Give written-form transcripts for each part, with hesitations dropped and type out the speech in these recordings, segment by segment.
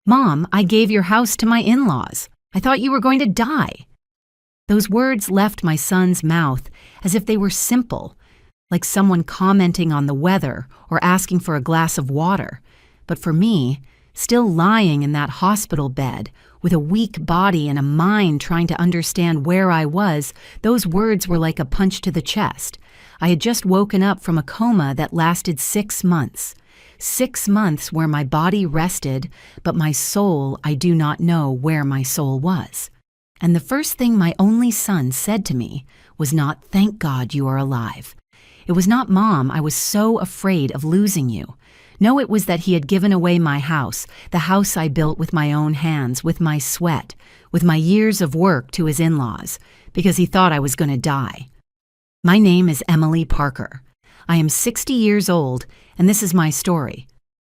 "Mom, I gave your house to my in-laws. I thought you were going to die." Those words left my son's mouth as if they were simple, like someone commenting on the weather or asking for a glass of water. But for me, still lying in that hospital bed, with a weak body and a mind trying to understand where I was, those words were like a punch to the chest. I had just woken up from a coma that lasted 6 months. 6 months where my body rested, but my soul, I do not know where my soul was. And the first thing my only son said to me was not, "Thank God you are alive." It was not, "Mom, I was so afraid of losing you." No, it was that he had given away my house, the house I built with my own hands, with my sweat, with my years of work, to his in-laws, because he thought I was going to die. My name is Emily Parker. I am 60 years old, and this is my story.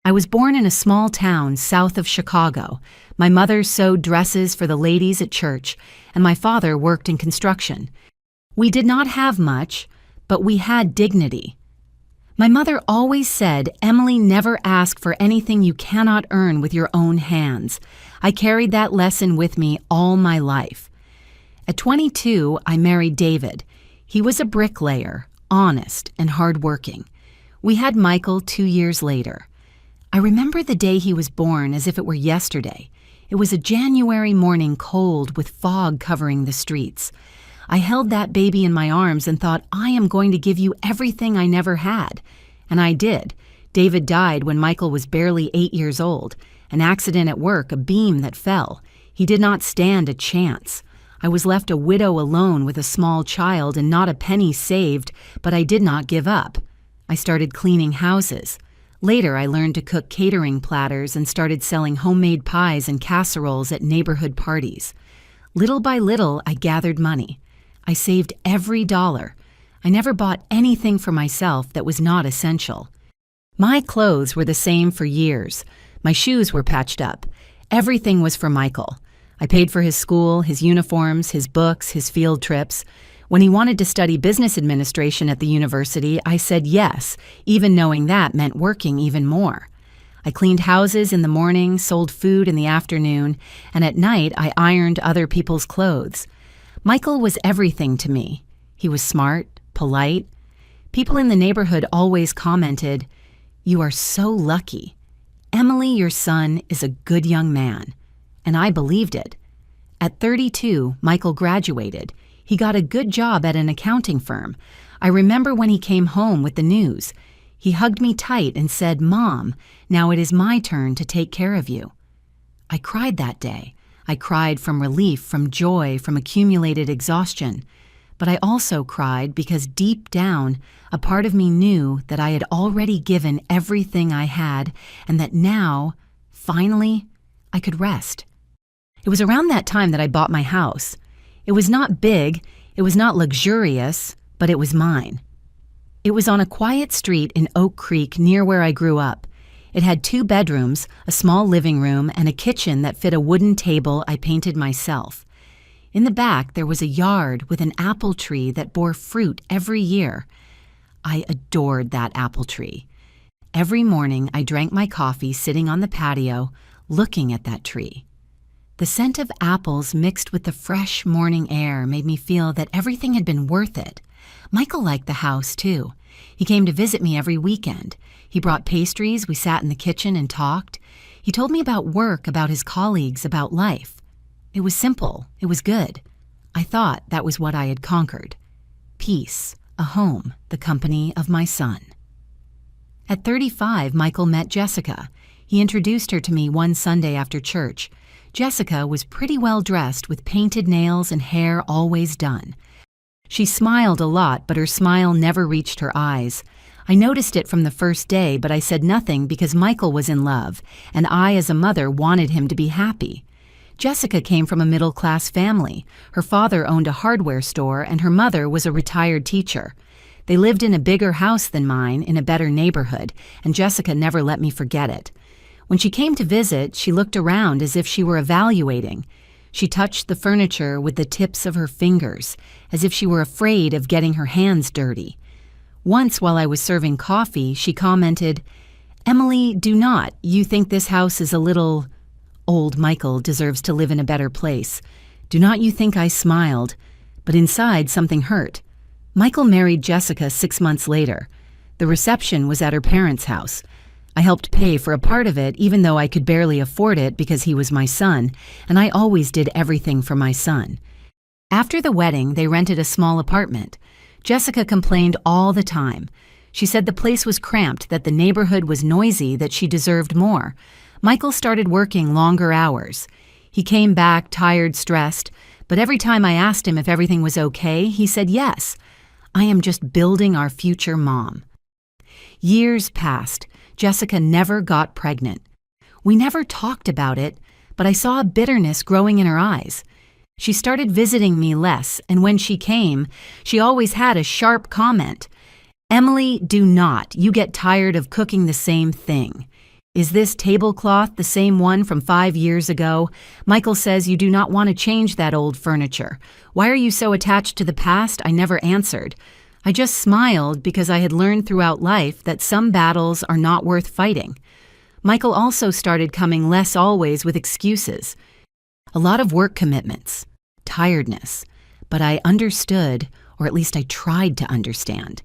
I was born in a small town south of Chicago. My mother sewed dresses for the ladies at church, and my father worked in construction. We did not have much, but we had dignity. My mother always said, "Emily, never ask for anything you cannot earn with your own hands." I carried that lesson with me all my life. At 22, I married David. He was a bricklayer, honest and hardworking. We had Michael 2 years later. I remember the day he was born as if it were yesterday. It was a January morning, cold with fog covering the streets. I held that baby in my arms and thought, I am going to give you everything I never had. And I did. David died when Michael was barely 8 years old. An accident at work, a beam that fell. He did not stand a chance. I was left a widow alone with a small child and not a penny saved, but I did not give up. I started cleaning houses. Later, I learned to cook catering platters and started selling homemade pies and casseroles at neighborhood parties. Little by little, I gathered money. I saved every dollar. I never bought anything for myself that was not essential. My clothes were the same for years. My shoes were patched up. Everything was for Michael. I paid for his school, his uniforms, his books, his field trips. When he wanted to study business administration at the university, I said yes, even knowing that meant working even more. I cleaned houses in the morning, sold food in the afternoon, and at night I ironed other people's clothes. Michael was everything to me. He was smart, polite. People in the neighborhood always commented, "You are so lucky. Emily, your son, is a good young man." And I believed it. At 32, Michael graduated. He got a good job at an accounting firm. I remember when he came home with the news. He hugged me tight and said, "Mom, now it is my turn to take care of you." I cried that day. I cried from relief, from joy, from accumulated exhaustion. But I also cried because deep down, a part of me knew that I had already given everything I had and that now, finally, I could rest. It was around that time that I bought my house. It was not big, it was not luxurious, but it was mine. It was on a quiet street in Oak Creek near where I grew up. It had 2 bedrooms, a small living room, and a kitchen that fit a wooden table I painted myself. In the back, there was a yard with an apple tree that bore fruit every year. I adored that apple tree. Every morning, I drank my coffee sitting on the patio, looking at that tree. The scent of apples mixed with the fresh morning air made me feel that everything had been worth it. Michael liked the house, too. He came to visit me every weekend. He brought pastries, we sat in the kitchen and talked. He told me about work, about his colleagues, about life. It was simple, it was good. I thought that was what I had conquered. Peace, a home, the company of my son. At 35, Michael met Jessica. He introduced her to me one Sunday after church. Jessica was pretty well dressed with painted nails and hair always done. She smiled a lot, but her smile never reached her eyes. I noticed it from the first day, but I said nothing because Michael was in love, and I, as a mother, wanted him to be happy. Jessica came from a middle-class family. Her father owned a hardware store, and her mother was a retired teacher. They lived in a bigger house than mine, in a better neighborhood, and Jessica never let me forget it. When she came to visit, she looked around as if she were evaluating. She touched the furniture with the tips of her fingers, as if she were afraid of getting her hands dirty. Once, while I was serving coffee, she commented, "Emily, do not. You think this house is a little Old Michael deserves to live in a better place. Do not you think I smiled? But inside, something hurt. Michael married Jessica 6 months later. The reception was at her parents' house. I helped pay for a part of it, even though I could barely afford it because he was my son, and I always did everything for my son. After the wedding, they rented a small apartment. Jessica complained all the time. She said the place was cramped, that the neighborhood was noisy, that she deserved more. Michael started working longer hours. He came back tired, stressed, but every time I asked him if everything was okay, he said yes. I am just building our future mom. Years passed. Jessica never got pregnant. We never talked about it, but I saw a bitterness growing in her eyes. She started visiting me less, and when she came, she always had a sharp comment. "Emily, do not. You get tired of cooking the same thing. Is this tablecloth the same one from 5 years ago? Michael says you do not want to change that old furniture. Why are you so attached to the past?" I never answered. I just smiled because I had learned throughout life that some battles are not worth fighting. Michael also started coming less always with excuses. A lot of work commitments, tiredness, but I understood, or at least I tried to understand.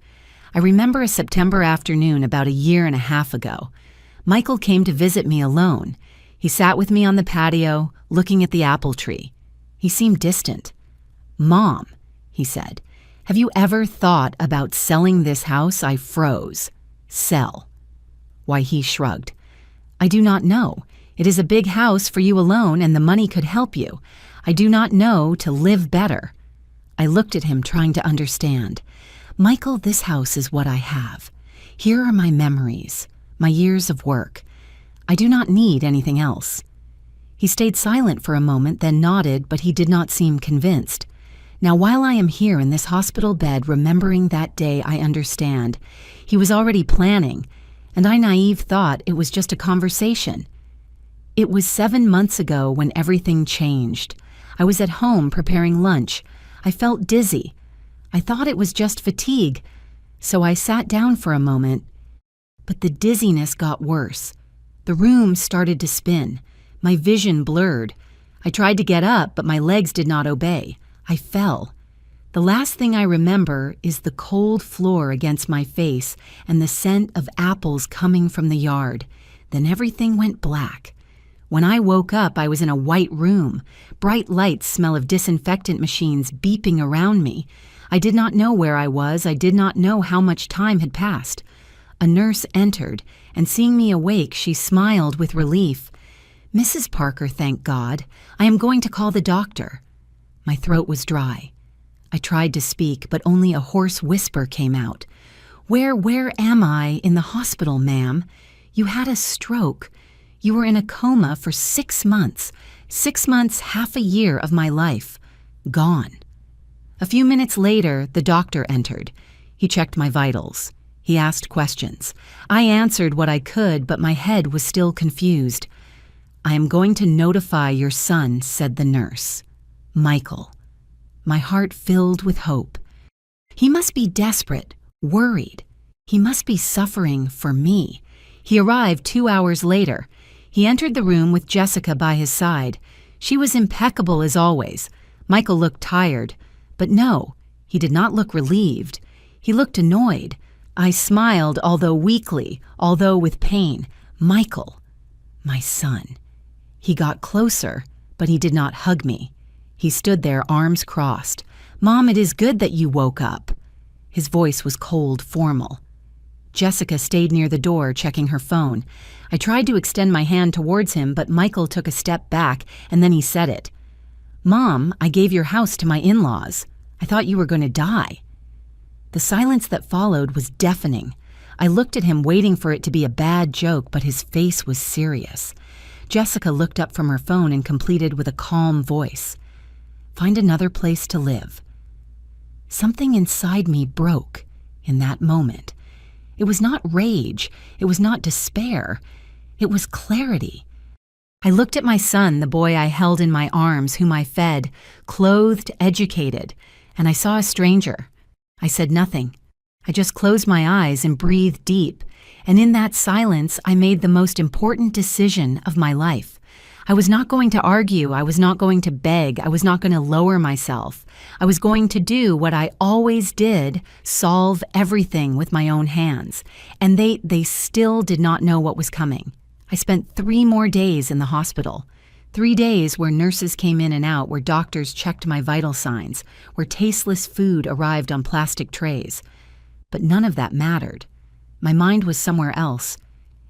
I remember a September afternoon about 1.5 years ago. Michael came to visit me alone. He sat with me on the patio, looking at the apple tree. He seemed distant. "Mom," he said, "have you ever thought about selling this house?" I froze. "Sell." Why, he shrugged. "I do not know. It is a big house for you alone, and the money could help you. I do not know to live better." I looked at him, trying to understand. "Michael, this house is what I have. Here are my memories, my years of work. I do not need anything else." He stayed silent for a moment, then nodded, but he did not seem convinced. Now, while I am here in this hospital bed remembering that day, I understand. He was already planning, and I naive thought it was just a conversation. It was 7 months ago when everything changed. I was at home preparing lunch. I felt dizzy. I thought it was just fatigue, so I sat down for a moment. But the dizziness got worse. The room started to spin. My vision blurred. I tried to get up, but my legs did not obey. I fell. The last thing I remember is the cold floor against my face and the scent of apples coming from the yard. Then everything went black. When I woke up, I was in a white room. Bright lights, smell of disinfectant machines beeping around me. I did not know where I was. I did not know how much time had passed. A nurse entered, and seeing me awake, she smiled with relief. "Mrs. Parker, thank God. I am going to call the doctor." My throat was dry. I tried to speak, but only a hoarse whisper came out. Where am I in the hospital, ma'am? You had a stroke. You were in a coma for 6 months. 6 months, half a year of my life. Gone." A few minutes later, the doctor entered. He checked my vitals. He asked questions. I answered what I could, but my head was still confused. "I am going to notify your son," said the nurse. "Michael." My heart filled with hope. He must be desperate, worried. He must be suffering for me. He arrived 2 hours later. He entered the room with Jessica by his side. She was impeccable as always. Michael looked tired. But no, he did not look relieved. He looked annoyed. I smiled, although weakly, although with pain. Michael, my son. He got closer, but he did not hug me. He stood there, arms crossed. "Mom, it is good that you woke up." His voice was cold, formal. Jessica stayed near the door, checking her phone. I tried to extend my hand towards him, but Michael took a step back, and then he said it. "Mom, I gave your house to my in-laws. I thought you were going to die." The silence that followed was deafening. I looked at him, waiting for it to be a bad joke, but his face was serious. Jessica looked up from her phone and completed with a calm voice. "Find another place to live." Something inside me broke in that moment. It was not rage. It was not despair. It was clarity. I looked at my son, the boy I held in my arms, whom I fed, clothed, educated, and I saw a stranger. I said nothing. I just closed my eyes and breathed deep, and in that silence I made the most important decision of my life. I was not going to argue. I was not going to beg. I was not going to lower myself. I was going to do what I always did, solve everything with my own hands. And they still did not know what was coming. I spent 3 more days in the hospital. 3 days where nurses came in and out, where doctors checked my vital signs, where tasteless food arrived on plastic trays. But none of that mattered. My mind was somewhere else.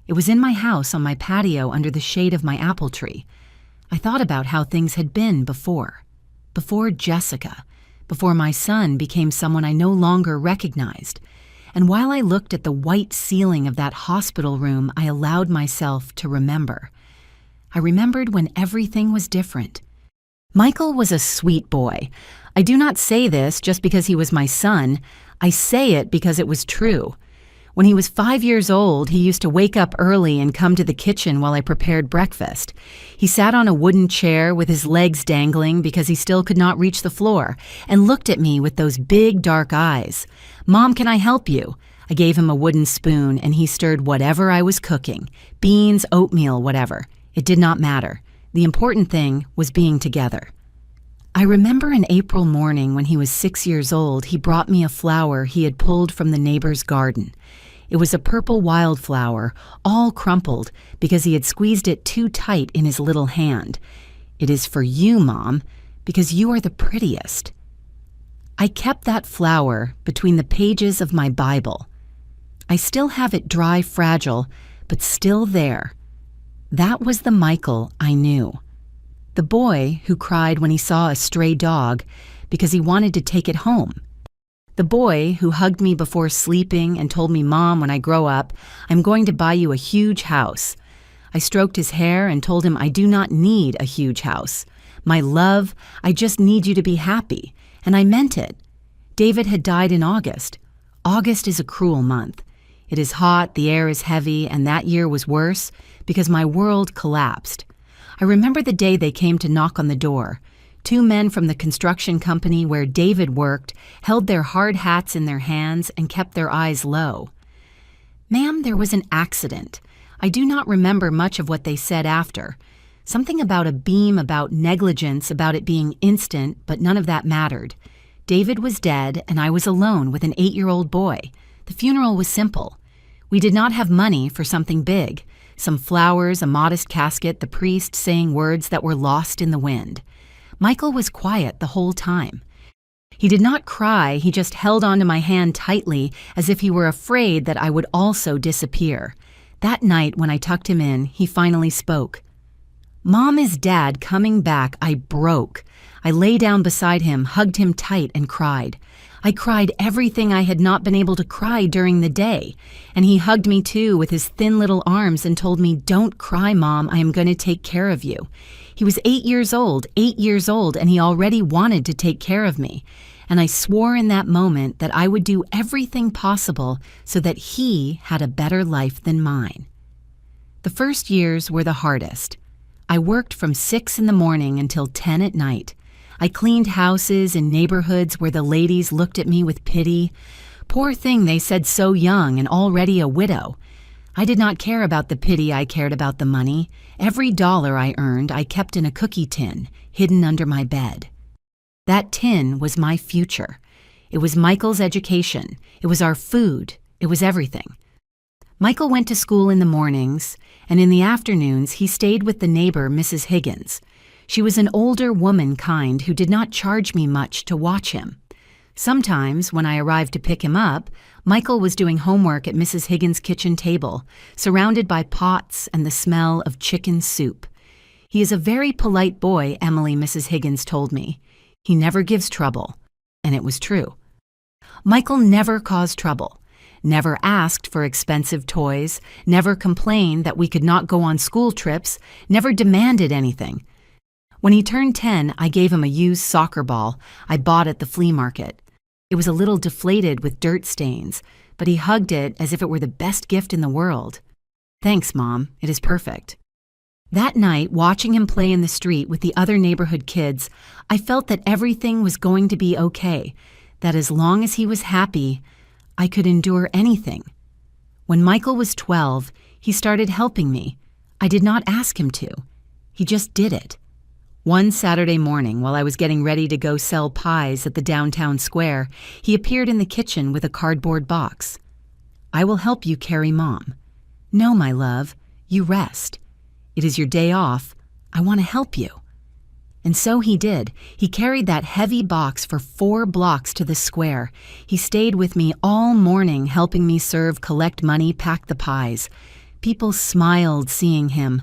It was in my house on my patio under the shade of my apple tree. I thought about how things had been before Jessica, before my son became someone I no longer recognized. And while I looked at the white ceiling of that hospital room, I allowed myself to remember. I remembered when everything was different. Michael was a sweet boy. I do not say this just because he was my son. I say it because it was true. When he was 5 years old, he used to wake up early and come to the kitchen while I prepared breakfast. He sat on a wooden chair with his legs dangling because he still could not reach the floor, and looked at me with those big dark eyes. "Mom, can I help you?" I gave him a wooden spoon, and he stirred whatever I was cooking. Beans, oatmeal, whatever. It did not matter. The important thing was being together. I remember an April morning when he was 6 years old, he brought me a flower he had pulled from the neighbor's garden. It was a purple wildflower, all crumpled because he had squeezed it too tight in his little hand. "It is for you, Mom, because you are the prettiest." I kept that flower between the pages of my Bible. I still have it dry, fragile, but still there. That was the Michael I knew. The boy who cried when he saw a stray dog because he wanted to take it home. The boy who hugged me before sleeping and told me, "Mom, when I grow up, I'm going to buy you a huge house." I stroked his hair and told him I do not need a huge house. "My love, I just need you to be happy." And I meant it. David had died in August. August is a cruel month. It is hot, the air is heavy, and that year was worse because my world collapsed. I remember the day they came to knock on the door. 2 men from the construction company where David worked held their hard hats in their hands and kept their eyes low. "Ma'am, there was an accident." I do not remember much of what they said after. Something about a beam, about negligence, about it being instant, but none of that mattered. David was dead, and I was alone with an 8-year-old boy. The funeral was simple. We did not have money for something big. Some flowers, a modest casket, the priest saying words that were lost in the wind. Michael was quiet the whole time. He did not cry, he just held onto my hand tightly as if he were afraid that I would also disappear. That night when I tucked him in, he finally spoke. "Mom, is Dad coming back?" I broke. I lay down beside him, hugged him tight, and cried. I cried everything I had not been able to cry during the day. And he hugged me too with his thin little arms and told me, "Don't cry, Mom, I am going to take care of you." He was 8 years old, and he already wanted to take care of me. And I swore in that moment that I would do everything possible so that he had a better life than mine. The first years were the hardest. I worked from 6 in the morning until 10 at night. I cleaned houses in neighborhoods where the ladies looked at me with pity. "Poor thing," they said, "so young and already a widow." I did not care about the pity, I cared about the money. Every dollar I earned, I kept in a cookie tin, hidden under my bed. That tin was my future. It was Michael's education. It was our food. It was everything. Michael went to school in the mornings, and in the afternoons he stayed with the neighbor, Mrs. Higgins. She was an older womankind who did not charge me much to watch him. Sometimes, when I arrived to pick him up, Michael was doing homework at Mrs. Higgins' kitchen table, surrounded by pots and the smell of chicken soup. "He is a very polite boy," Emily, Mrs. Higgins, told me. "He never gives trouble." And it was true. Michael never caused trouble, never asked for expensive toys, never complained that we could not go on school trips, never demanded anything. When he turned 10, I gave him a used soccer ball I bought at the flea market. It was a little deflated with dirt stains, but he hugged it as if it were the best gift in the world. "Thanks, Mom. It is perfect." That night, watching him play in the street with the other neighborhood kids, I felt that everything was going to be okay, that as long as he was happy, I could endure anything. When Michael was 12, he started helping me. I did not ask him to. He just did it. One Saturday morning, while I was getting ready to go sell pies at the downtown square, he appeared in the kitchen with a cardboard box. "I will help you carry Mom." "No, my love, you rest. It is your day off. I want to help you." And so he did. He carried that heavy box for 4 blocks to the square. He stayed with me all morning, helping me serve, collect money, pack the pies. People smiled seeing him.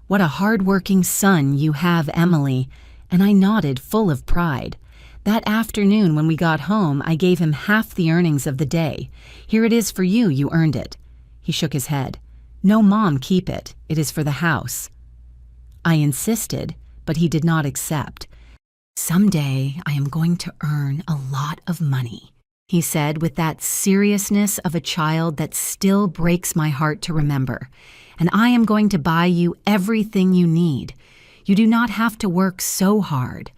"What a hard-working son you have, Emily," and I nodded, full of pride. That afternoon when we got home, I gave him half the earnings of the day. "Here it is for you, you earned it." He shook his head. "No, Mom, keep it. It is for the house." I insisted, but he did not accept. "Someday I am going to earn a lot of money," he said with that seriousness of a child that still breaks my heart to remember. "And I am going to buy you everything you need. You do not have to work so hard."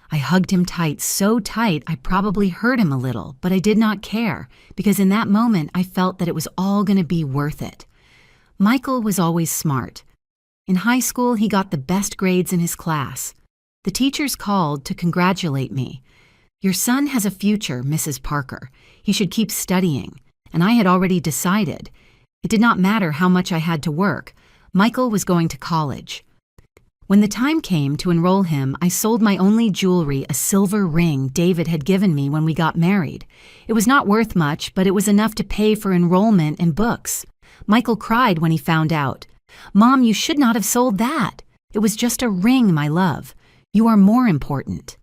I hugged him tight, so tight I probably hurt him a little, but I did not care, because in that moment I felt that it was all going to be worth it. Michael was always smart. In high school, he got the best grades in his class. The teachers called to congratulate me. "Your son has a future, Mrs. Parker. He should keep studying." And I had already decided. It did not matter how much I had to work. Michael was going to college. When the time came to enroll him, I sold my only jewelry, a silver ring David had given me when we got married. It was not worth much, but it was enough to pay for enrollment and books. Michael cried when he found out. "Mom, you should not have sold that. It was just a ring, my love. You are more important."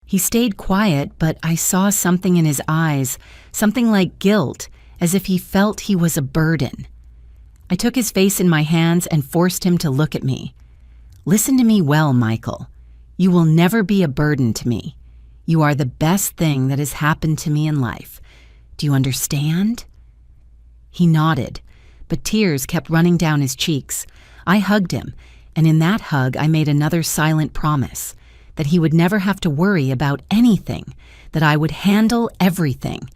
He stayed quiet, but I saw something in his eyes, something like guilt, as if he felt he was a burden. I took his face in my hands and forced him to look at me. "Listen to me well, Michael. You will never be a burden to me. You are the best thing that has happened to me in life. Do you understand?" He nodded, but tears kept running down his cheeks. I hugged him, and in that hug I made another silent promise, that he would never have to worry about anything, that I would handle everything.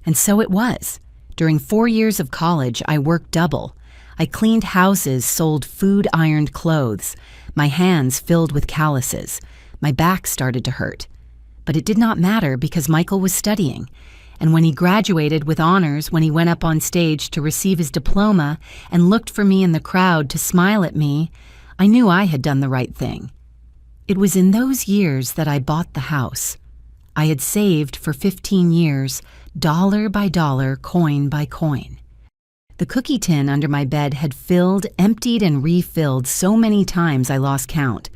And so it was. During 4 years of college, I worked double. I cleaned houses, sold food-ironed clothes. My hands filled with calluses. My back started to hurt. But it did not matter because Michael was studying. And when he graduated with honors, when he went up on stage to receive his diploma and looked for me in the crowd to smile at me, I knew I had done the right thing. It was in those years that I bought the house. I had saved for 15 years, dollar by dollar, coin by coin. The cookie tin under my bed had filled, emptied, and refilled so many times I lost count.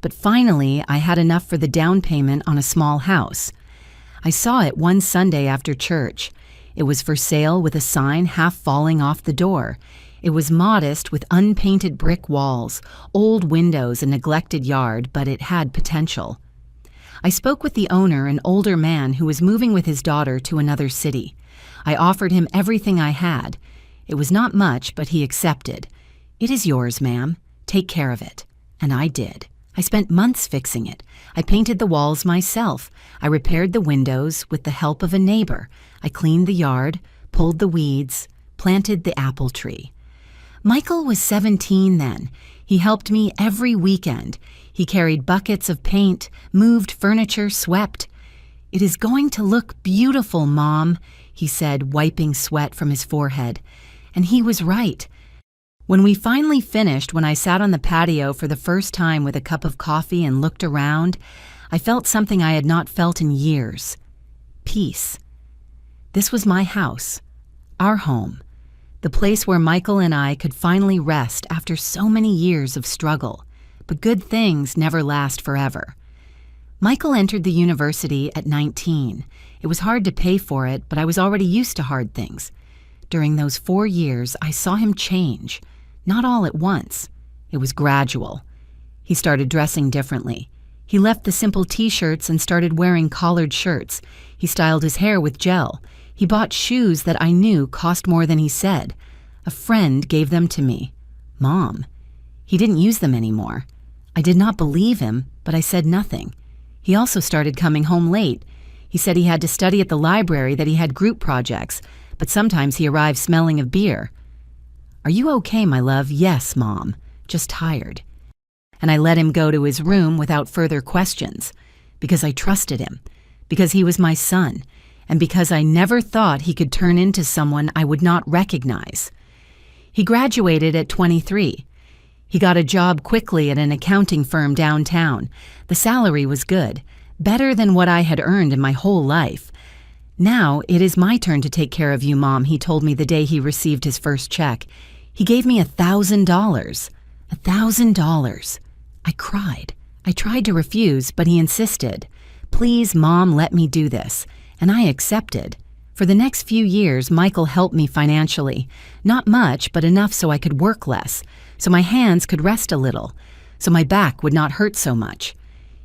But finally, I had enough for the down payment on a small house. I saw it one Sunday after church. It was for sale with a sign half falling off the door. It was modest with unpainted brick walls, old windows, and neglected yard, but it had potential. I spoke with the owner, an older man who was moving with his daughter to another city. I offered him everything I had. It was not much, but he accepted. "It is yours, ma'am. Take care of it." And I did. I spent months fixing it. I painted the walls myself. I repaired the windows with the help of a neighbor. I cleaned the yard, pulled the weeds, planted the apple tree. Michael was 17 then. He helped me every weekend. He carried buckets of paint, moved furniture, swept. "It is going to look beautiful, Mom," he said, wiping sweat from his forehead. And he was right. When we finally finished, when I sat on the patio for the first time with a cup of coffee and looked around, I felt something I had not felt in years. Peace. This was my house, our home, the place where Michael and I could finally rest after so many years of struggle. But good things never last forever. Michael entered the university at 19. It was hard to pay for it, but I was already used to hard things. During those 4 years, I saw him change. Not all at once. It was gradual. He started dressing differently. He left the simple t-shirts and started wearing collared shirts. He styled his hair with gel. He bought shoes that I knew cost more than he said. A friend gave them to me. Mom. He didn't use them anymore. I did not believe him, but I said nothing. He also started coming home late. He said he had to study at the library, that he had group projects, but sometimes he arrived smelling of beer. "Are you okay, my love?" "Yes, Mom. Just tired." and I let him go to his room without further questions, because I trusted him, because he was my son, and because I never thought he could turn into someone I would not recognize. He graduated at 23. He got a job quickly at an accounting firm downtown. The salary was good, better than what I had earned in my whole life. "Now it is my turn to take care of you, Mom," he told me the day he received his first check. He gave me $1,000. $1,000. I cried. I tried to refuse, but he insisted. "Please, Mom, let me do this." And I accepted. For the next few years, Michael helped me financially. Not much, but enough so I could work less, so my hands could rest a little, so my back would not hurt so much.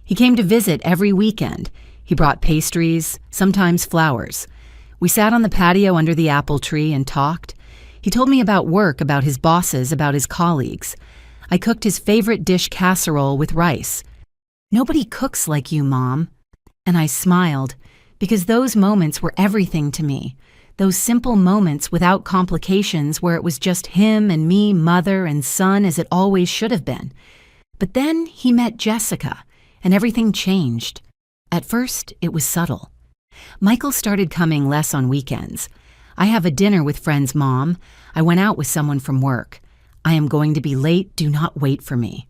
He came to visit every weekend. He brought pastries, sometimes flowers. We sat on the patio under the apple tree and talked. He told me about work, about his bosses, about his colleagues. I cooked his favorite dish, casserole with rice. "Nobody cooks like you, Mom." And I smiled, because those moments were everything to me. Those simple moments without complications where it was just him and me, mother and son, as it always should have been. But then he met Jessica, and everything changed. At first, it was subtle. Michael started coming less on weekends. "I have a dinner with friends, Mom. I went out with someone from work. I am going to be late. Do not wait for me."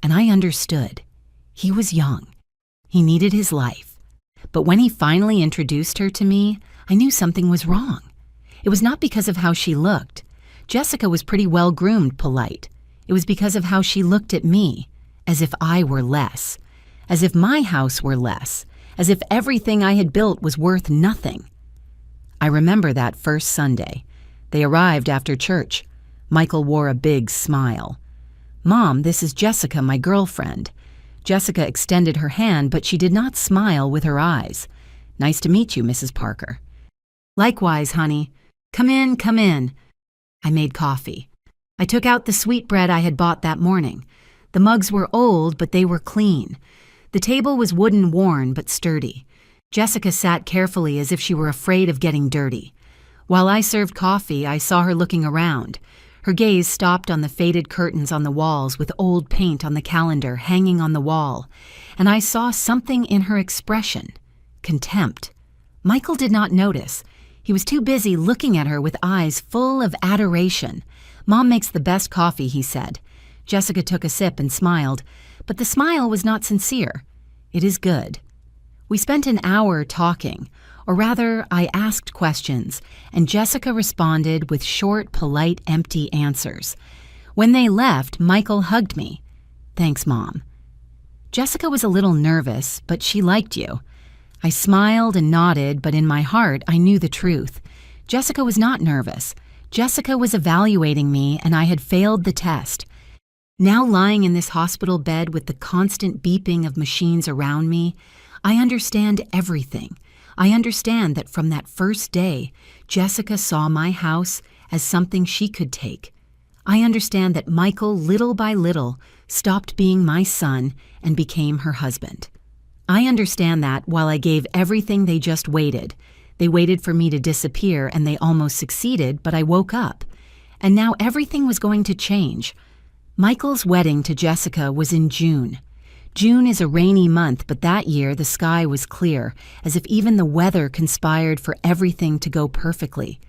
And I understood. He was young. He needed his life. But when he finally introduced her to me, I knew something was wrong. It was not because of how she looked. Jessica was pretty well-groomed, polite. It was because of how she looked at me, as if I were less, as if my house were less, as if everything I had built was worth nothing. I remember that first Sunday. They arrived after church. Michael wore a big smile. "Mom, this is Jessica, my girlfriend." Jessica extended her hand, but she did not smile with her eyes. "Nice to meet you, Mrs. Parker." "Likewise, honey. Come in, come in." I made coffee. I took out the sweetbread I had bought that morning. The mugs were old, but they were clean. The table was wooden worn, but sturdy. Jessica sat carefully as if she were afraid of getting dirty. While I served coffee, I saw her looking around. Her gaze stopped on the faded curtains on the walls with old paint on the calendar hanging on the wall, and I saw something in her expression. Contempt. Michael did not notice. He was too busy looking at her with eyes full of adoration. "Mom makes the best coffee," he said. Jessica took a sip and smiled, but the smile was not sincere. "It is good." We spent an hour talking, or rather, I asked questions, and Jessica responded with short, polite, empty answers. When they left, Michael hugged me. "Thanks, Mom." Jessica was a little nervous, but she liked you. I smiled and nodded, but in my heart, I knew the truth. Jessica was not nervous. Jessica was evaluating me, and I had failed the test. Now lying in this hospital bed with the constant beeping of machines around me, I understand everything. I understand that from that first day, Jessica saw my house as something she could take. I understand that Michael, little by little, stopped being my son and became her husband. I understand that while I gave everything, they just waited. They waited for me to disappear, and they almost succeeded, but I woke up. And now everything was going to change. Michael's wedding to Jessica was in June. June is a rainy month, but that year the sky was clear, as if even the weather conspired for everything to go perfectly.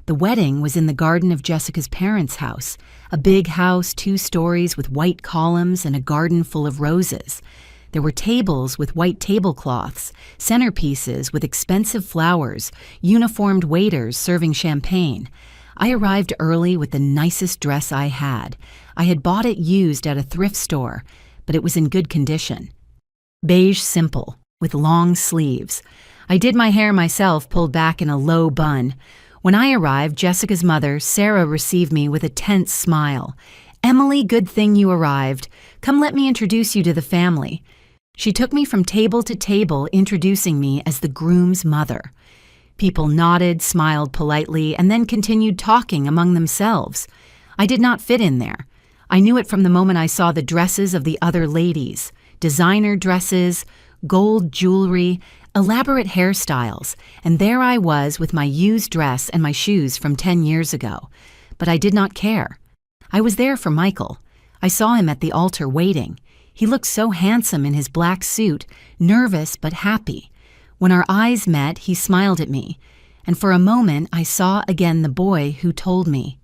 The wedding was in the garden of Jessica's parents' house, a big house, 2 stories with white columns and a garden full of roses. There were tables with white tablecloths, centerpieces with expensive flowers, uniformed waiters serving champagne. I arrived early with the nicest dress I had. I had bought it used at a thrift store, but it was in good condition. Beige simple, with long sleeves. I did my hair myself, pulled back in a low bun. When I arrived, Jessica's mother, Sarah, received me with a tense smile. "Emily, good thing you arrived. Come, let me introduce you to the family." She took me from table to table, introducing me as the groom's mother. People nodded, smiled politely, and then continued talking among themselves. I did not fit in there. I knew it from the moment I saw the dresses of the other ladies. Designer dresses, gold jewelry, elaborate hairstyles, and there I was with my used dress and my shoes from 10 years ago. But I did not care. I was there for Michael. I saw him at the altar waiting. He looked so handsome in his black suit, nervous but happy. When our eyes met, he smiled at me, and for a moment I saw again the boy who told me,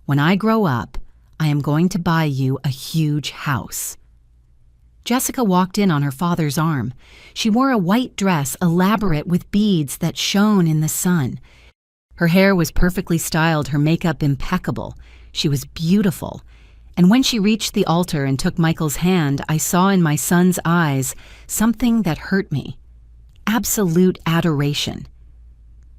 "When I grow up, I am going to buy you a huge house." Jessica walked in on her father's arm. She wore a white dress elaborate with beads that shone in the sun. Her hair was perfectly styled, her makeup impeccable. She was beautiful. And when she reached the altar and took Michael's hand, I saw in my son's eyes something that hurt me. Absolute adoration.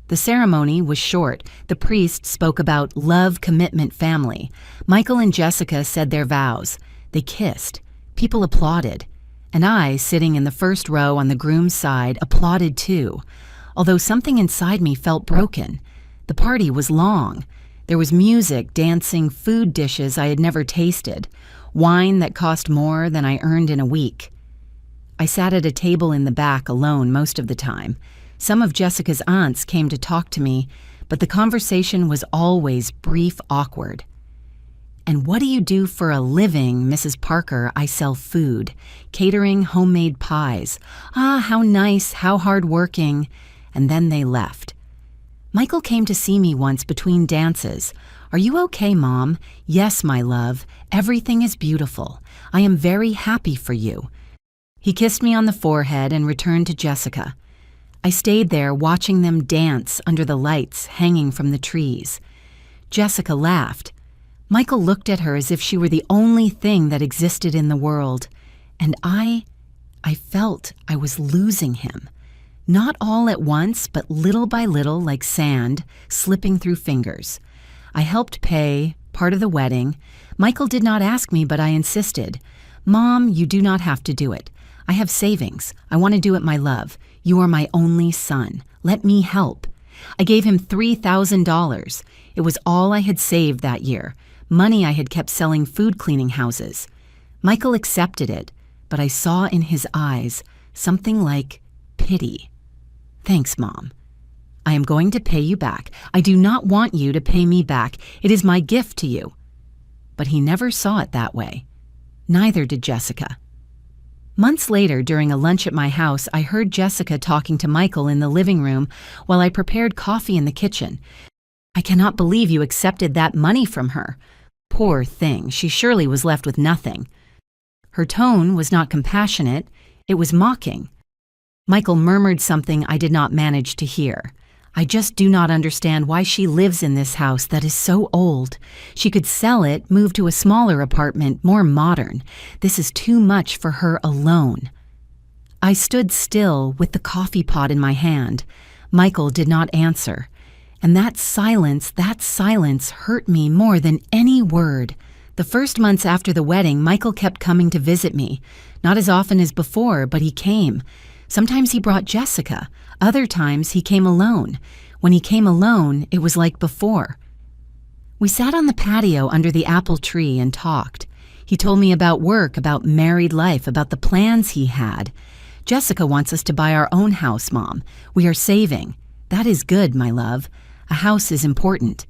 The ceremony was short. The priest spoke about love, commitment, family. Michael and Jessica said their vows. They kissed. People applauded. And I, sitting in the first row on the groom's side, applauded too, although something inside me felt broken. The party was long. There was music, dancing, food dishes I had never tasted, wine that cost more than I earned in a week. I sat at a table in the back alone most of the time. Some of Jessica's aunts came to talk to me, but the conversation was always brief, awkward. "And what do you do for a living, Mrs. Parker?" "I sell food, catering, homemade pies." "Ah, how nice, how hard-working." And then they left. Michael came to see me once between dances. "Are you okay, Mom?" "Yes, my love. Everything is beautiful. I am very happy for you." He kissed me on the forehead and returned to Jessica. I stayed there watching them dance under the lights hanging from the trees. Jessica laughed. Michael looked at her as if she were the only thing that existed in the world. And I felt I was losing him. Not all at once, but little by little, like sand, slipping through fingers. I helped pay part of the wedding. Michael did not ask me, but I insisted. "Mom, you do not have to do it. I have savings. I want to do it, my love. You are my only son. Let me help." I gave him $3,000. It was all I had saved that year, money I had kept selling food cleaning houses. Michael accepted it, but I saw in his eyes something like pity. "Thanks, Mom. I am going to pay you back. I do not want you to pay me back. It is my gift to you." But he never saw it that way. Neither did Jessica. Months later, during a lunch at my house, I heard Jessica talking to Michael in the living room while I prepared coffee in the kitchen. "I cannot believe you accepted that money from her. Poor thing, she surely was left with nothing." Her tone was not compassionate, it was mocking. Michael murmured something I did not manage to hear. "I just do not understand why she lives in this house that is so old. She could sell it, move to a smaller apartment, more modern. This is too much for her alone." I stood still with the coffee pot in my hand. Michael did not answer. And that silence hurt me more than any word. The first months after the wedding, Michael kept coming to visit me. Not as often as before, but he came. Sometimes he brought Jessica. Other times he came alone. When he came alone, it was like before. We sat on the patio under the apple tree and talked. He told me about work, about married life, about the plans he had. "Jessica wants us to buy our own house, Mom. We are saving." "That is good, my love. A house is important."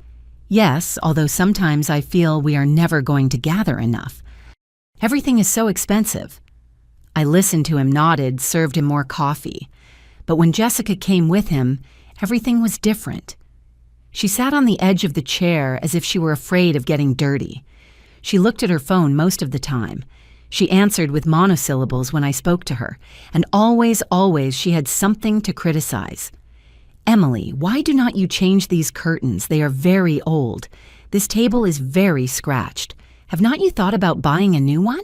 "Yes, although sometimes I feel we are never going to gather enough. Everything is so expensive." I listened to him, nodded, served him more coffee. But when Jessica came with him, everything was different. She sat on the edge of the chair as if she were afraid of getting dirty. She looked at her phone most of the time. She answered with monosyllables when I spoke to her, and always she had something to criticize. "Emily, why do not you change these curtains? They are very old. This table is very scratched. Have not you thought about buying a new one?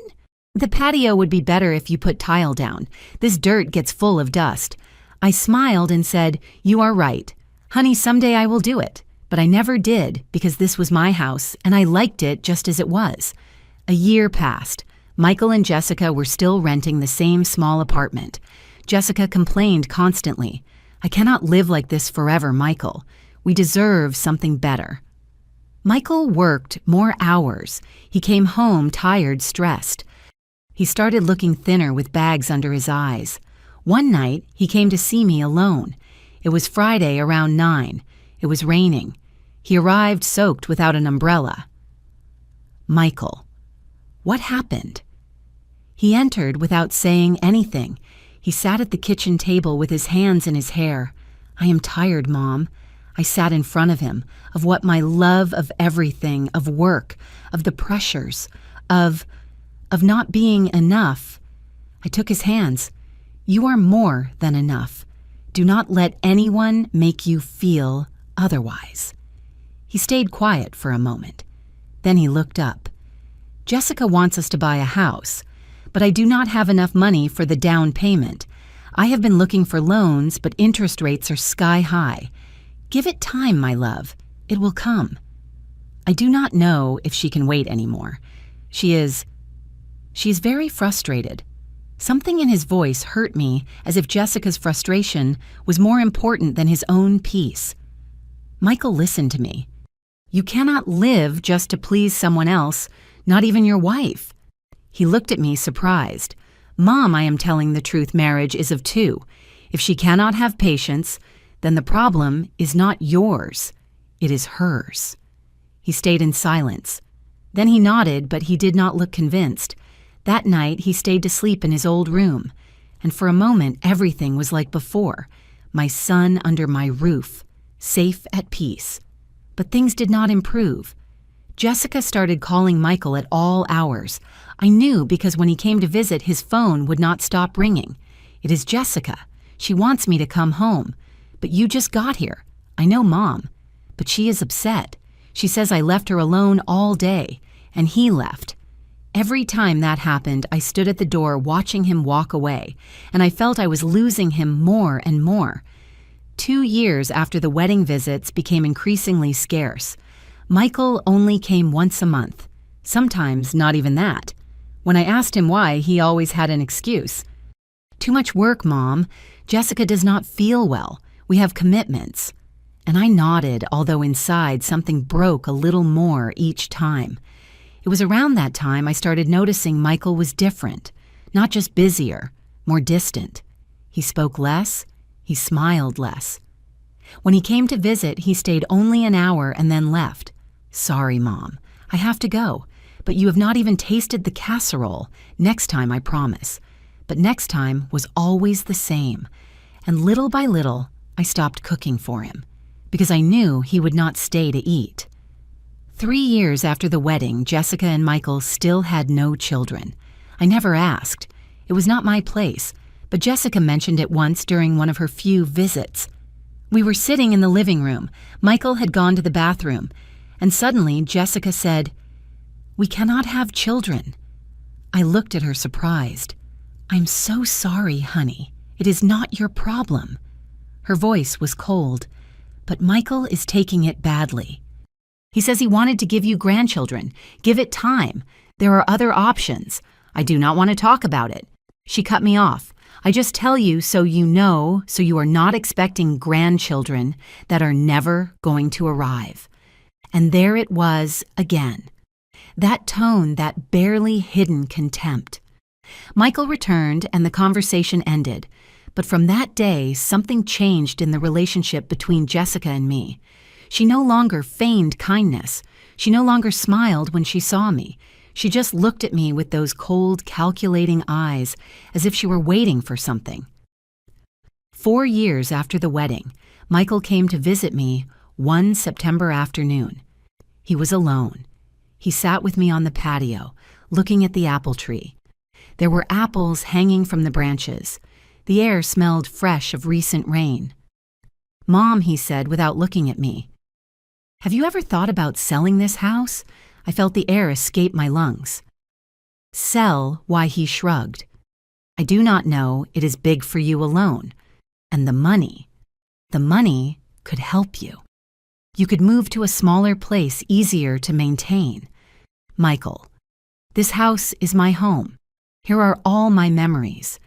The patio would be better if you put tile down. This dirt gets full of dust." I smiled and said, "You are right. Honey, someday I will do it." But I never did because this was my house and I liked it just as it was. A year passed. Michael and Jessica were still renting the same small apartment. Jessica complained constantly. "I cannot live like this forever, Michael. We deserve something better." Michael worked more hours. He came home tired, stressed. He started looking thinner with bags under his eyes. One night, he came to see me alone. It was Friday around 9. It was raining. He arrived soaked without an umbrella. "Michael, What happened? He entered without saying anything. He sat at the kitchen table with his hands in his hair. "I am tired, Mom." I sat in front of him, of what my love of everything, of work, of the pressures, of not being enough. I took his hands. "You are more than enough. Do not let anyone make you feel otherwise." He stayed quiet for a moment. Then he looked up. "Jessica wants us to buy a house, but I do not have enough money for the down payment. I have been looking for loans, but interest rates are sky high. Give it time, my love. It will come. I do not know if she can wait anymore. She is very frustrated." Something in his voice hurt me, as if Jessica's frustration was more important than his own peace. Michael listened to me. "You cannot live just to please someone else, not even your wife." He looked at me surprised. "Mom, I am telling the truth, marriage is of two. If she cannot have patience, then the problem is not yours, it is hers." He stayed in silence. Then he nodded, but he did not look convinced. That night he stayed to sleep in his old room, and for a moment everything was like before. My son under my roof, safe at peace. But things did not improve. Jessica started calling Michael at all hours. I knew because when he came to visit, his phone would not stop ringing. "It is Jessica. She wants me to come home. But you just got here. I know, Mom. But she is upset. She says I left her alone all day, and he left." Every time that happened, I stood at the door watching him walk away, and I felt I was losing him more and more. 2 years after the wedding visits became increasingly scarce. Michael only came once a month, sometimes not even that. When I asked him why, he always had an excuse. "Too much work, Mom. Jessica does not feel well. We have commitments." And I nodded, although inside something broke a little more each time. It was around that time I started noticing Michael was different, not just busier, more distant. He spoke less, he smiled less. When he came to visit, he stayed only an hour and then left. "Sorry, Mom, I have to go, but you have not even tasted the casserole. Next time, I promise." But next time was always the same, and little by little, I stopped cooking for him, because I knew he would not stay to eat. 3 years after the wedding, Jessica and Michael still had no children. I never asked. It was not my place, but Jessica mentioned it once during one of her few visits. We were sitting in the living room. Michael had gone to the bathroom, and suddenly Jessica said, "We cannot have children." I looked at her surprised. "I'm so sorry, honey. It is not your problem." Her voice was cold, but Michael is taking it badly. "He says he wanted to give you grandchildren. Give it time. There are other options. I do not want to talk about it." She cut me off. "I just tell you so you know, so you are not expecting grandchildren that are never going to arrive." And there it was again. That tone, that barely hidden contempt. Michael returned and the conversation ended. But from that day, something changed in the relationship between Jessica and me. She no longer feigned kindness. She no longer smiled when she saw me. She just looked at me with those cold, calculating eyes, as if she were waiting for something. 4 years after the wedding, Michael came to visit me one September afternoon. He was alone. He sat with me on the patio, looking at the apple tree. There were apples hanging from the branches. The air smelled fresh of recent rain. "Mom," he said without looking at me, "have you ever thought about selling this house?" I felt the air escape my lungs. "Sell?" Why, he shrugged. "I do not know. It is big for you alone. And the money could help you. You could move to a smaller place, easier to maintain. Michael, this house is my home. Here are all my memories.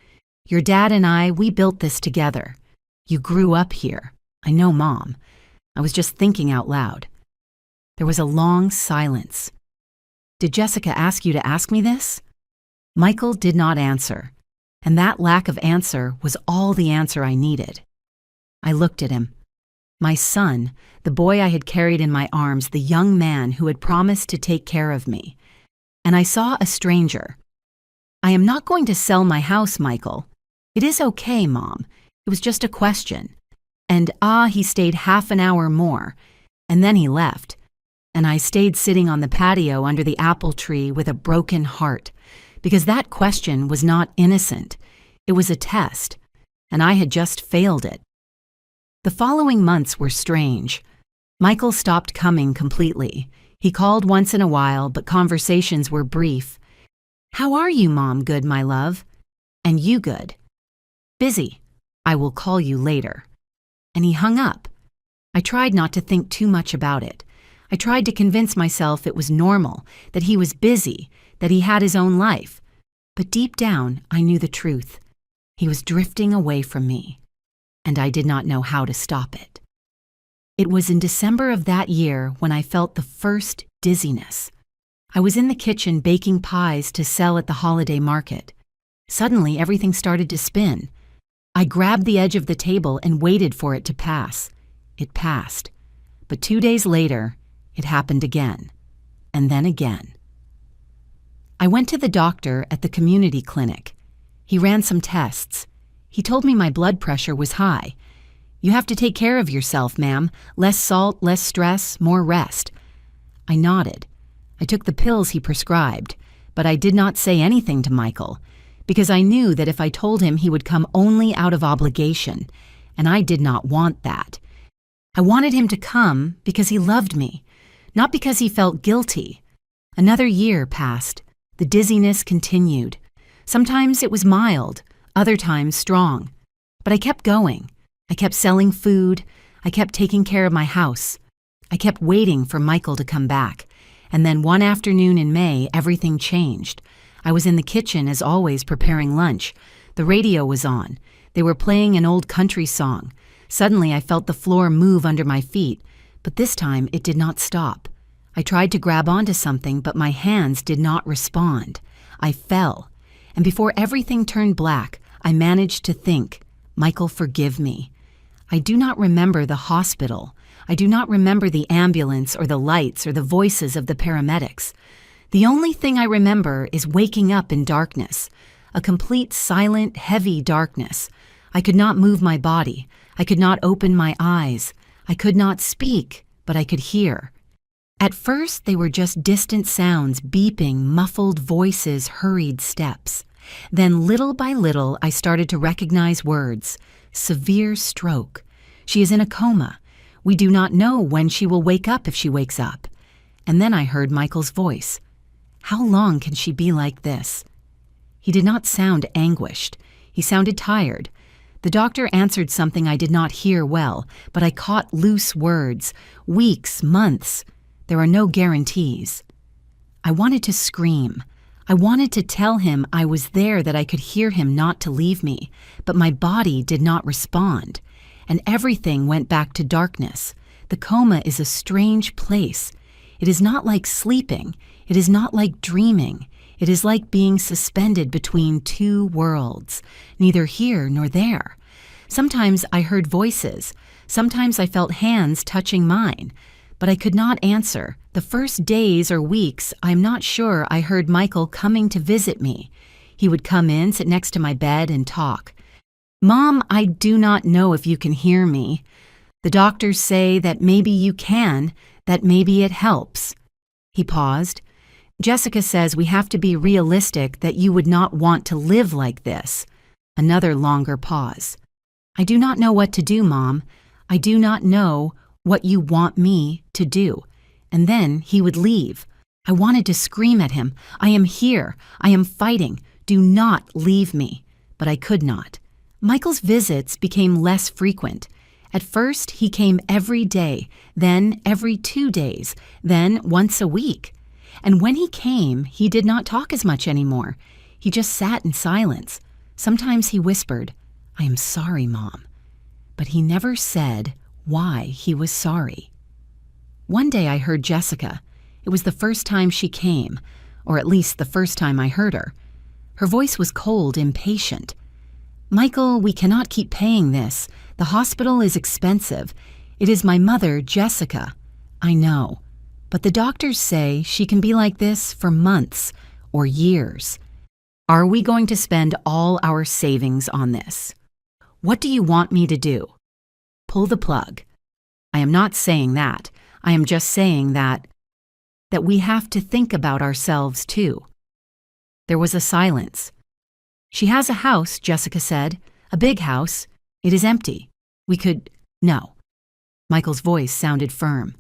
Your dad and I, we built this together. You grew up here. I know, Mom. I was just thinking out loud." There was a long silence. "Did Jessica ask you to ask me this?" Michael did not answer, and that lack of answer was all the answer I needed. I looked at him. My son, the boy I had carried in my arms, the young man who had promised to take care of me. and I saw a stranger. "I am not going to sell my house, Michael." "It is okay, Mom. It was just a question." And he stayed half an hour more, and then he left. And I stayed sitting on the patio under the apple tree with a broken heart, because that question was not innocent. It was a test, and I had just failed it. The following months were strange. Michael stopped coming completely. He called once in a while, but conversations were brief. "How are you, Mom? Good, my love." "And you good?" "Busy. I will call you later." And he hung up. I tried not to think too much about it. I tried to convince myself it was normal, that he was busy, that he had his own life. But deep down, I knew the truth. He was drifting away from me, and I did not know how to stop it. It was in December of that year when I felt the first dizziness. I was in the kitchen baking pies to sell at the holiday market. Suddenly, everything started to spin. I grabbed the edge of the table and waited for it to pass. It passed. But 2 days later, it happened again, and then again. I went to the doctor at the community clinic. He ran some tests. He told me my blood pressure was high. "You have to take care of yourself, ma'am. Less salt, less stress, more rest." I nodded. I took the pills he prescribed, but I did not say anything to Michael, because I knew that if I told him, he would come only out of obligation, and I did not want that. I wanted him to come because he loved me, not because he felt guilty. Another year passed. The dizziness continued. Sometimes it was mild, other times strong. But I kept going. I kept selling food. I kept taking care of my house. I kept waiting for Michael to come back. And then one afternoon in May, everything changed. I was in the kitchen, as always, preparing lunch. The radio was on. They were playing an old country song. Suddenly, I felt the floor move under my feet, but this time it did not stop. I tried to grab onto something, but my hands did not respond. I fell, and before everything turned black, I managed to think, "Michael, forgive me." I do not remember the hospital. I do not remember the ambulance or the lights or the voices of the paramedics. The only thing I remember is waking up in darkness, a complete, silent, heavy darkness. I could not move my body. I could not open my eyes. I could not speak, but I could hear. At first, they were just distant sounds, beeping, muffled voices, hurried steps. Then, little by little, I started to recognize words. Severe stroke. She is in a coma. We do not know when she will wake up if she wakes up. And then I heard Michael's voice. How long can she be like this? He did not sound anguished. He sounded tired. The doctor answered something I did not hear well, but I caught loose words. Weeks, months. There are no guarantees. I wanted to scream. I wanted to tell him I was there, that I could hear him not to leave me, but my body did not respond, and everything went back to darkness. The coma is a strange place. It is not like sleeping. It is not like dreaming. It is like being suspended between two worlds, neither here nor there. Sometimes I heard voices. Sometimes I felt hands touching mine, but I could not answer. The first days or weeks, I'm not sure I heard Michael coming to visit me. He would come in, sit next to my bed, and talk. "Mom, I do not know if you can hear me. The doctors say that maybe you can, that maybe it helps." He paused. "Jessica says we have to be realistic, that you would not want to live like this." Another longer pause. "I do not know what to do, Mom. I do not know what you want me to do." And then he would leave. I wanted to scream at him. "I am here. I am fighting. Do not leave me." But I could not. Michael's visits became less frequent. At first, he came every day, then every 2 days, then once a week. And when he came, he did not talk as much anymore. He just sat in silence. Sometimes he whispered, "I am sorry, Mom." But he never said why he was sorry. One day I heard Jessica. It was the first time she came, or at least the first time I heard her. Her voice was cold, impatient. "Michael, we cannot keep paying this. The hospital is expensive. It is my mother, Jessica." "I know." But the doctors say she can be like this for months or years. Are we going to spend all our savings on this? What do you want me to do? Pull the plug. I am not saying that. I am just saying that we have to think about ourselves too. There was a silence. She has a house, Jessica said. A big house. It is empty. We could... No. Michael's voice sounded firm.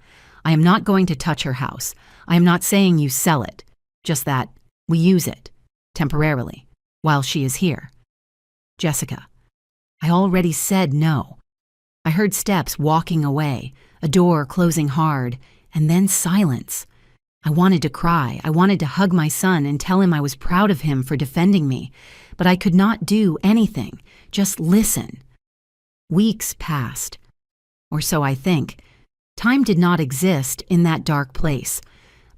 I am not going to touch her house. I am not saying you sell it. Just that we use it, temporarily, while she is here. Jessica, I already said no. I heard steps walking away, a door closing hard, and then silence. I wanted to cry. I wanted to hug my son and tell him I was proud of him for defending me, but I could not do anything, just listen. Weeks passed, or so I think. Time did not exist in that dark place.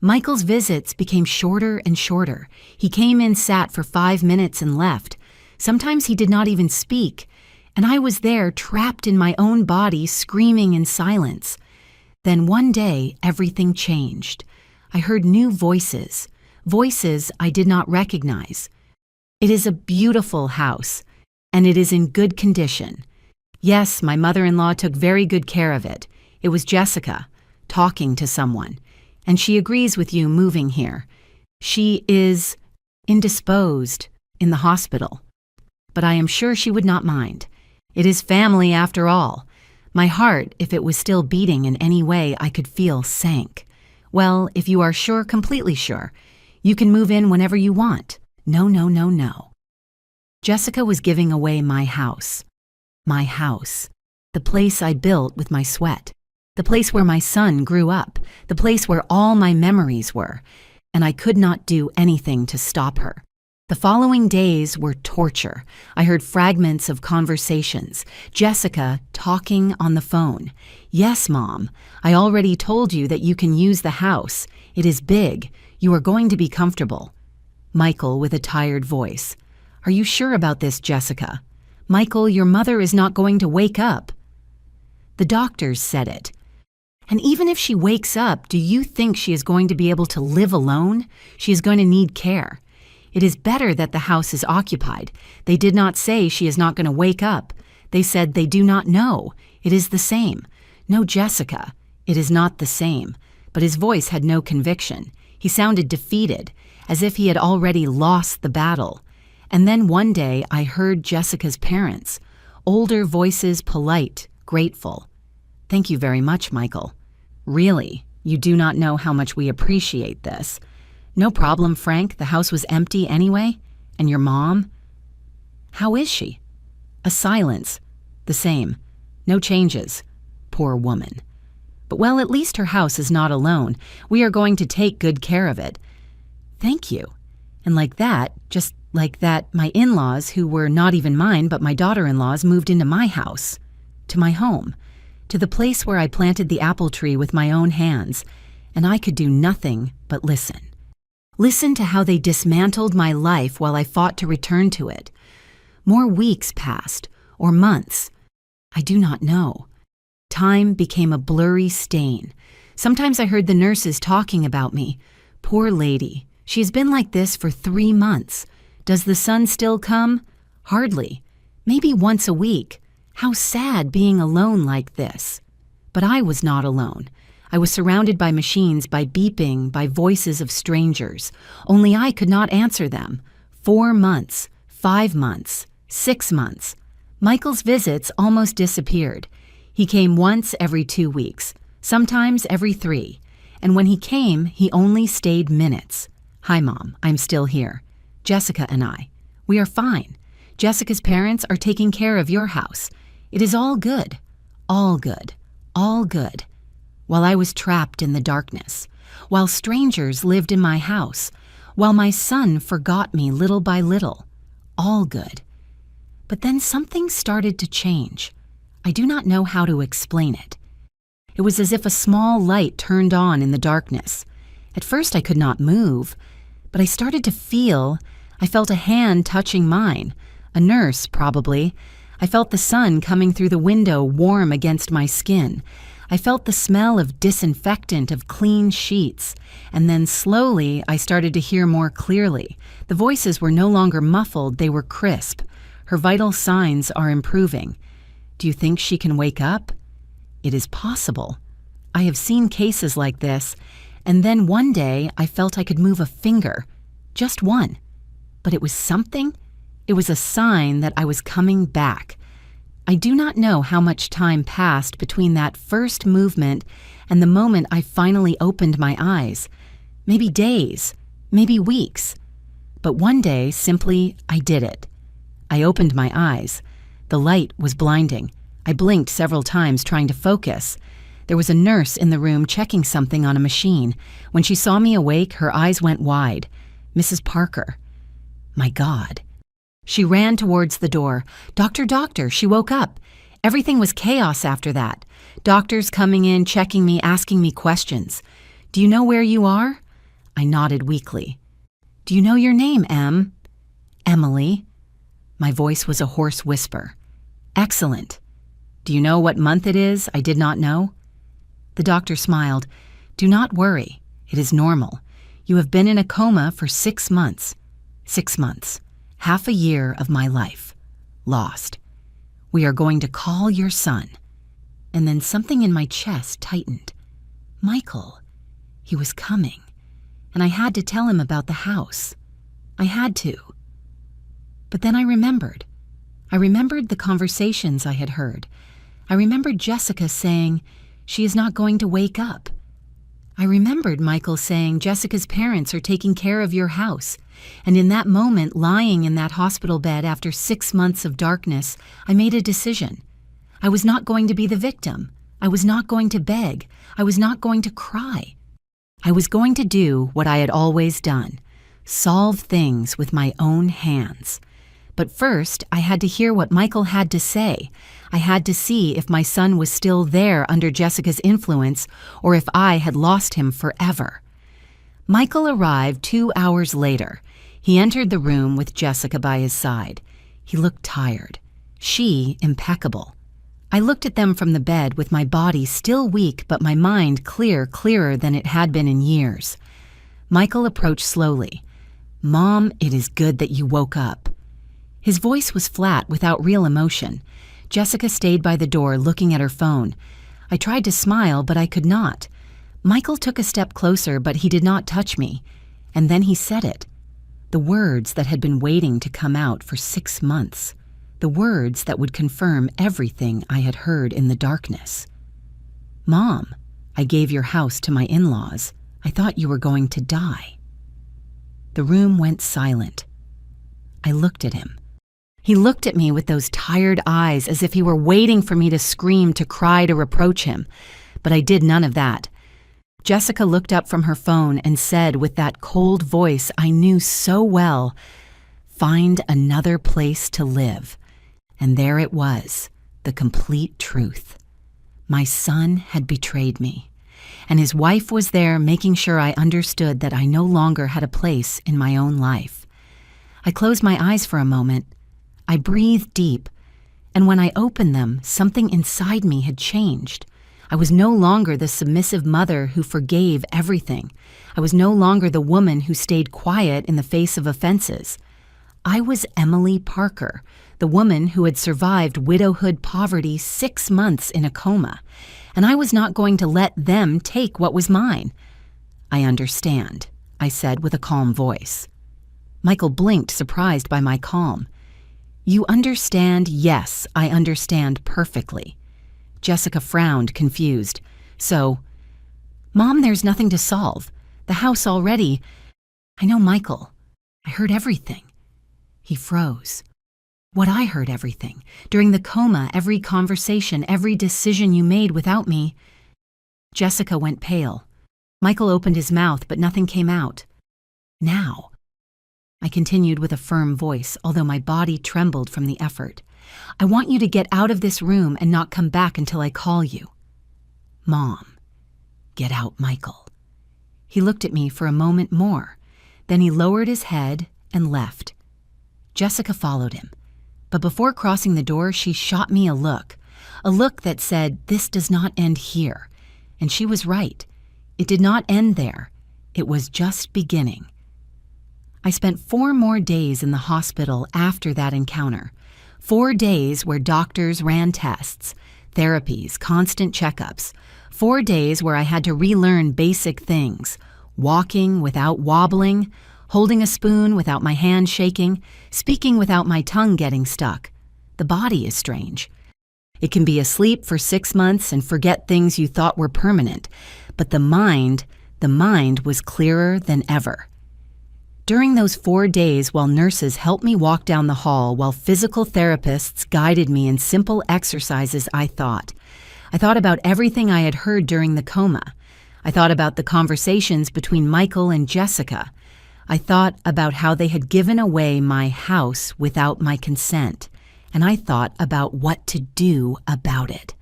Michael's visits became shorter and shorter. He came in, sat for 5 minutes and left. Sometimes he did not even speak, and I was there trapped in my own body, screaming in silence. Then one day, everything changed. I heard new voices, voices I did not recognize. It is a beautiful house, and it is in good condition. Yes, my mother-in-law took very good care of it. It was Jessica, talking to someone, and she agrees with you moving here. She is indisposed in the hospital, but I am sure she would not mind. It is family after all. My heart, if it was still beating in any way I could feel, sank. Well, if you are sure, completely sure, you can move in whenever you want. No, no, no, no. Jessica was giving away my house. My house. The place I built with my sweat. The place where my son grew up, the place where all my memories were, and I could not do anything to stop her. The following days were torture. I heard fragments of conversations. Jessica talking on the phone. Yes, Mom, I already told you that you can use the house. It is big. You are going to be comfortable. Michael with a tired voice. Are you sure about this, Jessica? Michael, your mother is not going to wake up. The doctors said it. And even if she wakes up, do you think she is going to be able to live alone? She is going to need care. It is better that the house is occupied. They did not say she is not going to wake up. They said they do not know. It is the same. No, Jessica, it is not the same. But his voice had no conviction. He sounded defeated, as if he had already lost the battle. And then one day I heard Jessica's parents, older voices, polite, grateful. Thank you very much, Michael. Really, you do not know how much we appreciate this. No problem, Frank. The house was empty anyway. And your mom? How is she? A silence. The same. No changes. Poor woman. But well, at least her house is not alone. We are going to take good care of it. Thank you. And like that, just like that, my in-laws, who were not even mine but my daughter-in-laws, moved into my house, to my home, to the place where I planted the apple tree with my own hands, and I could do nothing but listen. Listen to how they dismantled my life while I fought to return to it. More weeks passed, or months. I do not know. Time became a blurry stain. Sometimes I heard the nurses talking about me. Poor lady. She has been like this for 3 months. Does the sun still come? Hardly. Maybe once a week. How sad being alone like this. But I was not alone. I was surrounded by machines, by beeping, by voices of strangers. Only I could not answer them. 4 months, 5 months, 6 months. Michael's visits almost disappeared. He came once every 2 weeks, sometimes every 3. And when he came, he only stayed minutes. Hi, Mom, I'm still here. Jessica and I. We are fine. Jessica's parents are taking care of your house. It is all good. All good. All good. While I was trapped in the darkness, while strangers lived in my house, while my son forgot me little by little. All good. But then something started to change. I do not know how to explain it. It was as if a small light turned on in the darkness. At first I could not move, but I started to feel. I felt a hand touching mine. A nurse, probably. I felt the sun coming through the window warm against my skin. I felt the smell of disinfectant, of clean sheets, and then slowly I started to hear more clearly. The voices were no longer muffled, they were crisp. Her vital signs are improving. Do you think she can wake up? It is possible. I have seen cases like this, and then one day I felt I could move a finger. Just one. But it was something. It was a sign that I was coming back. I do not know how much time passed between that first movement and the moment I finally opened my eyes. Maybe days, maybe weeks. But one day, simply, I did it. I opened my eyes. The light was blinding. I blinked several times trying to focus. There was a nurse in the room checking something on a machine. When she saw me awake, her eyes went wide. Mrs. Parker. My God. She ran towards the door. Doctor, doctor, she woke up. Everything was chaos after that. Doctors coming in, checking me, asking me questions. Do you know where you are? I nodded weakly. Do you know your name, Em? Emily. My voice was a hoarse whisper. Excellent. Do you know what month it is? I did not know. The doctor smiled. Do not worry. It is normal. You have been in a coma for 6 months. 6 months. Half a year of my life. Lost. We are going to call your son. And then something in my chest tightened. Michael. He was coming. And I had to tell him about the house. I had to. But then I remembered. I remembered the conversations I had heard. I remembered Jessica saying, she is not going to wake up. I remembered Michael saying, Jessica's parents are taking care of your house. And in that moment, lying in that hospital bed after 6 months of darkness, I made a decision. I was not going to be the victim. I was not going to beg. I was not going to cry. I was going to do what I had always done, solve things with my own hands. But first, I had to hear what Michael had to say. I had to see if my son was still there under Jessica's influence or if I had lost him forever. Michael arrived 2 hours later. He entered the room with Jessica by his side. He looked tired. She impeccable. I looked at them from the bed with my body still weak but my mind clearer than it had been in years. Michael approached slowly. Mom, it is good that you woke up. His voice was flat without real emotion. Jessica stayed by the door looking at her phone. I tried to smile, but I could not. Michael took a step closer, but he did not touch me. And then he said it. The words that had been waiting to come out for 6 months. The words that would confirm everything I had heard in the darkness. Mom, I gave your house to my in-laws. I thought you were going to die. The room went silent. I looked at him. He looked at me with those tired eyes as if he were waiting for me to scream, to cry, to reproach him. But I did none of that. Jessica looked up from her phone and said with that cold voice I knew so well, "Find another place to live." And there it was, the complete truth. My son had betrayed me, and his wife was there making sure I understood that I no longer had a place in my own life. I closed my eyes for a moment. I breathed deep, and when I opened them, something inside me had changed. I was no longer the submissive mother who forgave everything. I was no longer the woman who stayed quiet in the face of offenses. I was Emily Parker, the woman who had survived widowhood poverty 6 months in a coma, and I was not going to let them take what was mine. I understand, I said with a calm voice. Michael blinked, surprised by my calm. You understand? Yes, I understand perfectly. Jessica frowned, confused. So, Mom, there's nothing to solve. The house already. I know, Michael. I heard everything. He froze. What I heard everything. During the coma, every conversation, every decision you made without me. Jessica went pale. Michael opened his mouth, but nothing came out. Now. I continued with a firm voice, although my body trembled from the effort. I want you to get out of this room and not come back until I call you. Mom. Get out, Michael. He looked at me for a moment more. Then he lowered his head and left. Jessica followed him. But before crossing the door, she shot me a look. a look that said, "This does not end here." And she was right. It did not end there. It was just beginning. I spent 4 more days in the hospital after that encounter. 4 days where doctors ran tests, therapies, constant checkups. 4 days where I had to relearn basic things: walking without wobbling, holding a spoon without my hand shaking, speaking without my tongue getting stuck. The body is strange. It can be asleep for 6 months and forget things you thought were permanent, but the mind was clearer than ever. During those 4 days, while nurses helped me walk down the hall, while physical therapists guided me in simple exercises, I thought about everything I had heard during the coma. I thought about the conversations between Michael and Jessica. I thought about how they had given away my house without my consent, and I thought about what to do about it.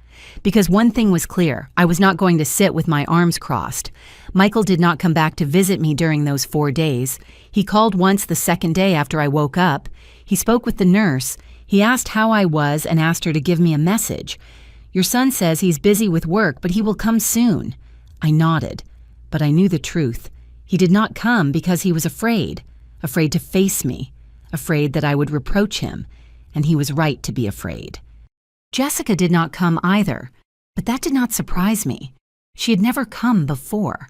Because one thing was clear: I was not going to sit with my arms crossed. Michael did not come back to visit me during those 4 days. He called once the second day after I woke up. He spoke with the nurse. He asked how I was and asked her to give me a message. "Your son says he's busy with work, but he will come soon." I nodded, but I knew the truth. He did not come because he was afraid to face me, afraid that I would reproach him, and he was right to be afraid. Jessica did not come either, but that did not surprise me. She had never come before.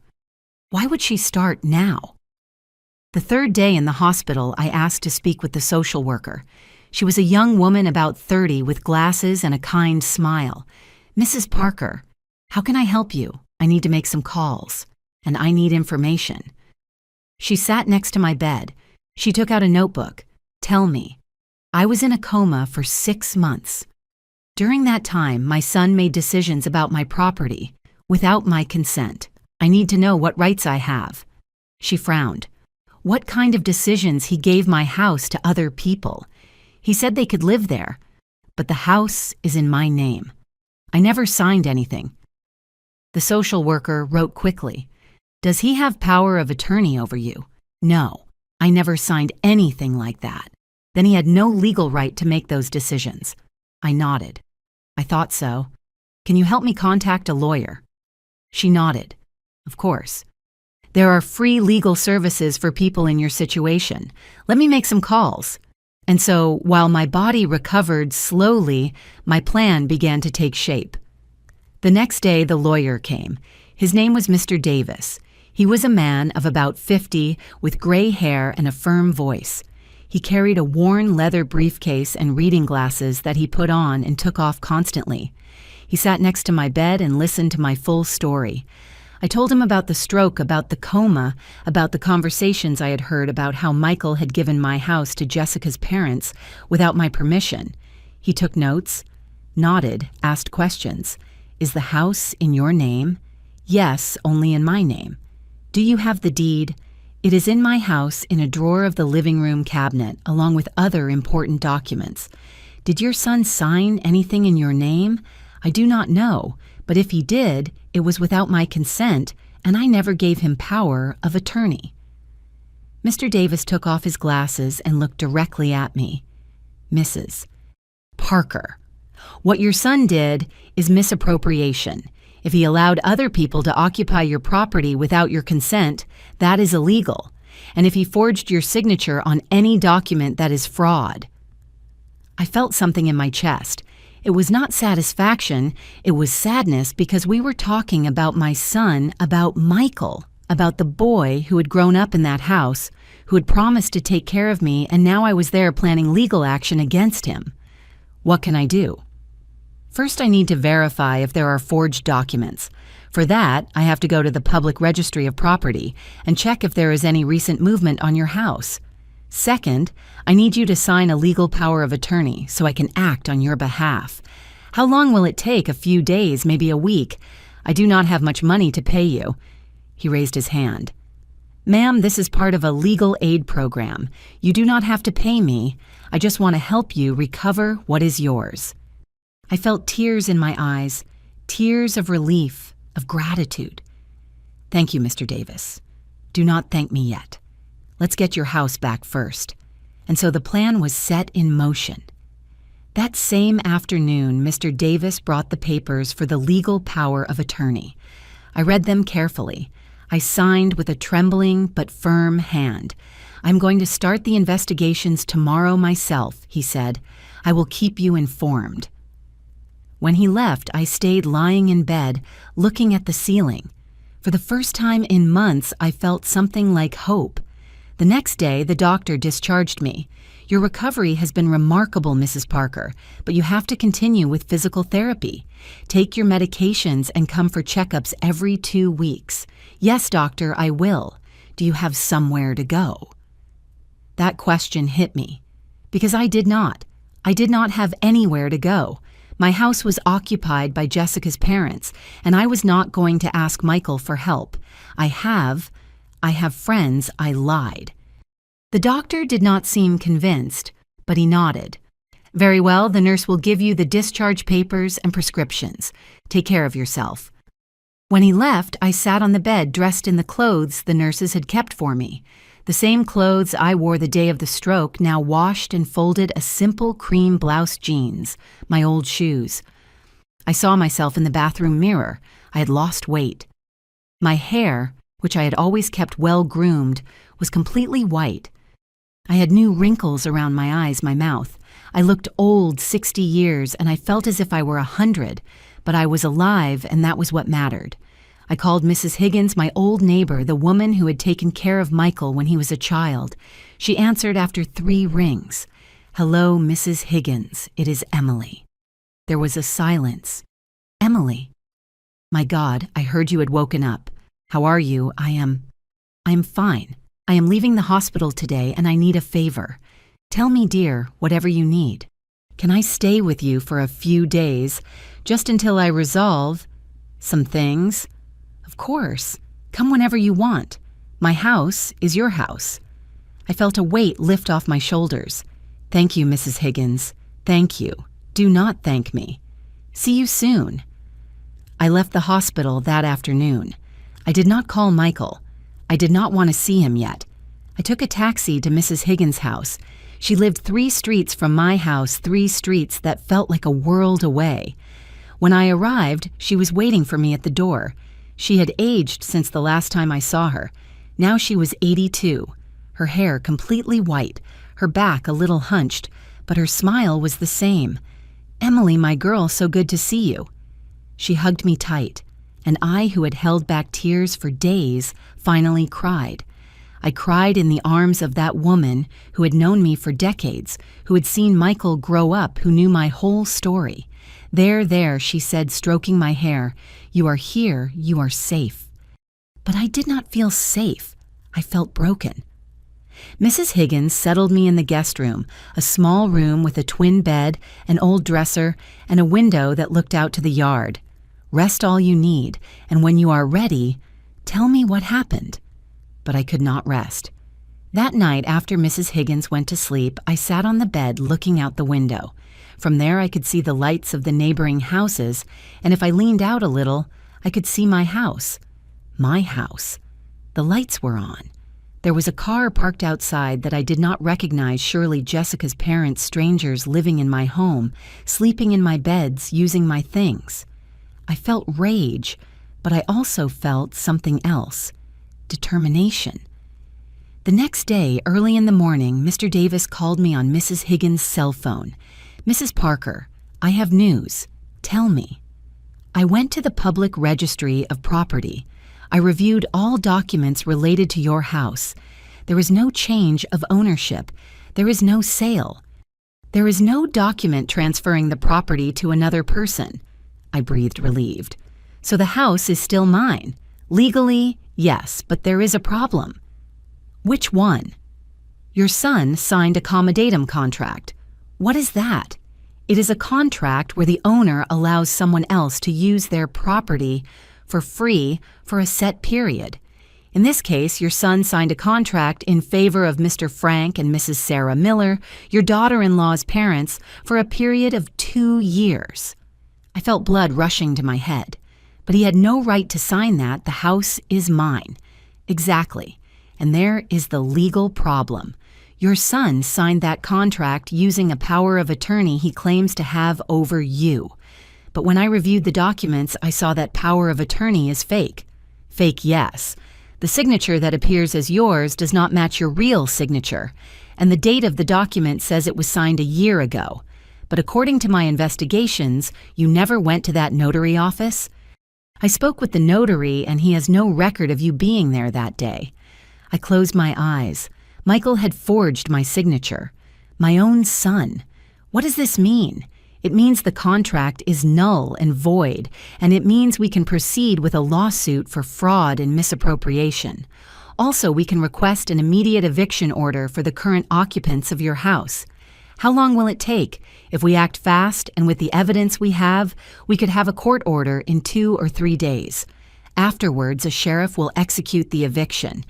Why would she start now? The 3rd day in the hospital, I asked to speak with the social worker. She was a young woman about 30 with glasses and a kind smile. "Mrs. Parker, how can I help you? I need to make some calls, and I need information." She sat next to my bed. She took out a notebook. "Tell me." I was in a coma for 6 months. During that time, my son made decisions about my property without my consent. I need to know what rights I have. She frowned. What kind of decisions he gave my house to other people? He said they could live there, but the house is in my name. I never signed anything. The social worker wrote quickly. "Does he have power of attorney over you?" "No, I never signed anything like that." "Then he had no legal right to make those decisions." I nodded. "I thought so. Can you help me contact a lawyer?" She nodded. "Of course. There are free legal services for people in your situation. Let me make some calls." And so, while my body recovered slowly, my plan began to take shape. The next day, the lawyer came. His name was Mr. Davis. He was a man of about 50 with gray hair and a firm voice. He carried a worn leather briefcase and reading glasses that he put on and took off constantly. He sat next to my bed and listened to my full story. I told him about the stroke, about the coma, about the conversations I had heard about how Michael had given my house to Jessica's parents without my permission. He took notes, nodded, asked questions. "Is the house in your name?" "Yes, only in my name." "Do you have the deed?" "It is in my house in a drawer of the living room cabinet, along with other important documents." "Did your son sign anything in your name?" "I do not know, but if he did, it was without my consent, and I never gave him power of attorney." Mr. Davis took off his glasses and looked directly at me. "Mrs. Parker, what your son did is misappropriation. If he allowed other people to occupy your property without your consent, that is illegal. And if he forged your signature on any document, that is fraud." I felt something in my chest. It was not satisfaction, it was sadness, because we were talking about my son, about Michael, about the boy who had grown up in that house, who had promised to take care of me, and now I was there planning legal action against him. What can I do? First, I need to verify if there are forged documents. For that, I have to go to the Public Registry of Property and check if there is any recent movement on your house. Second, I need you to sign a legal power of attorney so I can act on your behalf. How long will it take? A few days, maybe a week. I do not have much money to pay you. He raised his hand. Ma'am, this is part of a legal aid program. You do not have to pay me. I just want to help you recover what is yours. I felt tears in my eyes, tears of relief, of gratitude. Thank you, Mr. Davis. Do not thank me yet. Let's get your house back first. And so the plan was set in motion. That That same afternoon, Mr. Davis brought the papers for the legal power of attorney. I read them carefully. I signed with a trembling but firm hand. "I'm going to start the investigations tomorrow myself," he said. "I will keep you informed." When he left, I stayed lying in bed, looking at the ceiling. For the first time in months, I felt something like hope. The next day, the doctor discharged me. "Your recovery has been remarkable, Mrs. Parker, but you have to continue with physical therapy. Take your medications and come for checkups every 2 weeks." "Yes, doctor, I will. Do you have somewhere to go?" That question hit me, because I did not. I did not have anywhere to go. My house was occupied by Jessica's parents, and I was not going to ask Michael for help. I have friends. I lied. The doctor did not seem convinced, but he nodded. "Very well, the nurse will give you the discharge papers and prescriptions. Take care of yourself." When he left, I sat on the bed dressed in the clothes the nurses had kept for me. The same clothes I wore the day of the stroke, now washed and folded a simple cream blouse jeans, my old shoes. I saw myself in the bathroom mirror. I had lost weight. My hair, which I had always kept well groomed, was completely white. I had new wrinkles around my eyes, my mouth. I looked old, 60 years, and I felt as if I were 100, but I was alive, and that was what mattered. I called Mrs. Higgins, my old neighbor, the woman who had taken care of Michael when he was a child. She answered after 3 rings. "Hello, Mrs. Higgins. It is Emily." There was a silence. "Emily." "My God, I heard you had woken up. How are you?" I am fine. I am leaving the hospital today, and I need a favor. Tell me, dear, whatever you need. Can I stay with you for a few days, just until I resolve some things?" "Of course. Come whenever you want. My house is your house." I felt a weight lift off my shoulders. "Thank you, Mrs. Higgins. Thank you. Do not thank me. See you soon." I left the hospital that afternoon. I did not call Michael. I did not want to see him yet. I took a taxi to Mrs. Higgins' house. She lived 3 streets from my house, 3 streets that felt like a world away. When I arrived, she was waiting for me at the door. She had aged since the last time I saw her. Now she was 82, her hair completely white, her back a little hunched, but her smile was the same. "Emily, my girl, so good to see you." She hugged me tight, and I, who had held back tears for days, finally cried. I cried in the arms of that woman who had known me for decades, who had seen Michael grow up, who knew my whole story. There, she said, stroking my hair, "You are here, you are safe." But I did not feel safe. I felt broken. Mrs. Higgins settled me in the guest room, a small room with a twin bed, an old dresser, and a window that looked out to the yard. "Rest all you need, and when you are ready, tell me what happened." But I could not rest. That night, after Mrs. Higgins went to sleep, I sat on the bed looking out the window. From there, I could see the lights of the neighboring houses, and if I leaned out a little, I could see my house. My house. The lights were on. There was a car parked outside that I did not recognize, surely Jessica's parents, strangers living in my home, sleeping in my beds, using my things. I felt rage, but I also felt something else. Determination. The next day, early in the morning, Mr. Davis called me on Mrs. Higgins' cell phone. "Mrs. Parker, I have news. Tell me." I went to the public registry of property. I reviewed all documents related to your house. There is no change of ownership. There is no sale. There is no document transferring the property to another person. I breathed relieved. "So the house is still mine. Legally, yes, but there is a problem." "Which one?" "Your son signed a commoditatum contract." "What is that?" "It is a contract where the owner allows someone else to use their property for free for a set period. In this case, your son signed a contract in favor of Mr. Frank and Mrs. Sarah Miller, your daughter-in-law's parents, for a period of 2 years. I felt blood rushing to my head. But he had no right to sign that. The house is mine. Exactly. And there is the legal problem. Your son signed that contract using a power of attorney he claims to have over you. But when I reviewed the documents, I saw that power of attorney is fake. Fake, yes. The signature that appears as yours does not match your real signature, and the date of the document says it was signed a year ago. But according to my investigations, you never went to that notary office? I spoke with the notary, and he has no record of you being there that day. I closed my eyes. Michael had forged my signature. My own son. What does this mean? It means the contract is null and void, and it means we can proceed with a lawsuit for fraud and misappropriation. Also, we can request an immediate eviction order for the current occupants of your house. How long will it take? If we act fast and with the evidence we have, we could have a court order in 2 or 3 days. Afterwards, a sheriff will execute the eviction.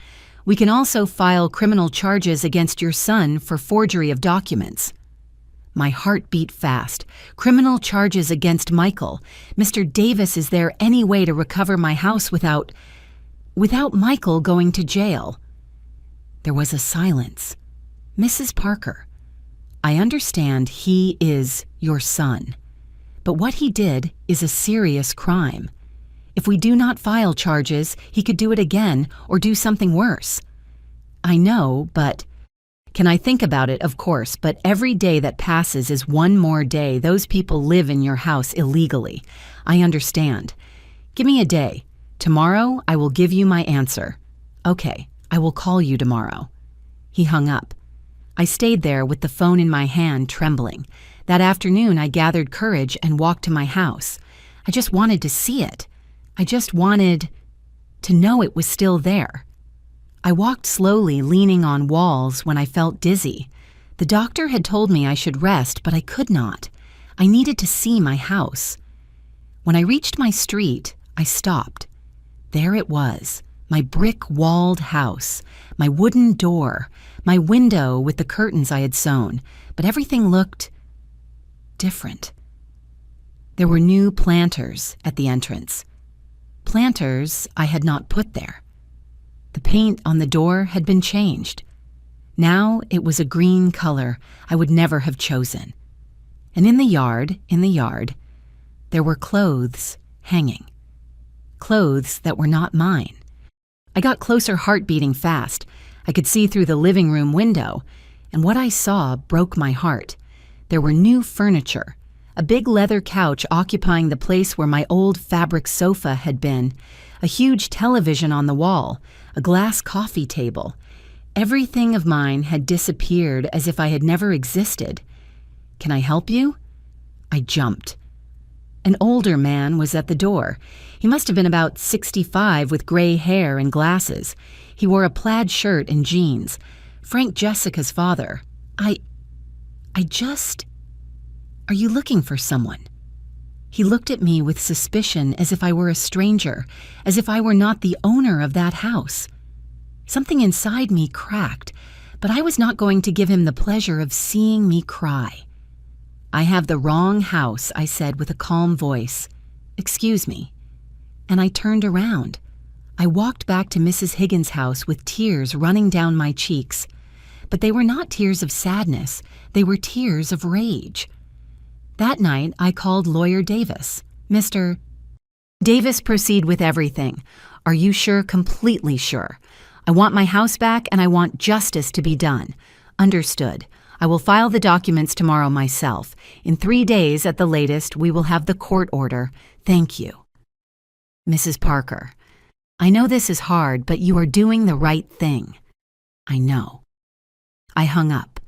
We can also file criminal charges against your son for forgery of documents. My heart beat fast. Criminal charges against Michael. Mr. Davis, is there any way to recover my house without Michael going to jail? There was a silence. Mrs. Parker, I understand he is your son, but what he did is a serious crime. If we do not file charges, he could do it again or do something worse. I know, but... Can I think about it? Of course, but every day that passes is one more day those people live in your house illegally. I understand. Give me a day. Tomorrow, I will give you my answer. Okay, I will call you tomorrow. He hung up. I stayed there with the phone in my hand, trembling. That afternoon, I gathered courage and walked to my house. I just wanted to see it. I just wanted to know it was still there. I walked slowly, leaning on walls when I felt dizzy. The doctor had told me I should rest, but I could not. I needed to see my house. When I reached my street, I stopped. There it was, my brick-walled house, my wooden door, my window with the curtains I had sewn, but everything looked different. There were new planters at the entrance. Planters I had not put there. The paint on the door had been changed. Now it was a green color I would never have chosen. And in the yard, there were clothes hanging. Clothes that were not mine. I got closer, heart beating fast. I could see through the living room window, and what I saw broke my heart. There were new furniture. A big leather couch occupying the place where my old fabric sofa had been, a huge television on the wall, a glass coffee table. Everything of mine had disappeared as if I had never existed. Can I help you? I jumped. An older man was at the door. He must have been about 65 with gray hair and glasses. He wore a plaid shirt and jeans. Frank Jessica's father. Are you looking for someone? He looked at me with suspicion as if I were a stranger, as if I were not the owner of that house. Something inside me cracked, but I was not going to give him the pleasure of seeing me cry. I have the wrong house, I said with a calm voice. Excuse me. And I turned around. I walked back to Mrs. Higgins' house with tears running down my cheeks. But they were not tears of sadness, they were tears of rage. That night, I called Lawyer Davis. Mr. Davis, proceed with everything. Are you sure? Completely sure. I want my house back and I want justice to be done. Understood. I will file the documents tomorrow myself. In 3 days at the latest, we will have the court order. Thank you. Mrs. Parker, I know this is hard, but you are doing the right thing. I know. I hung up.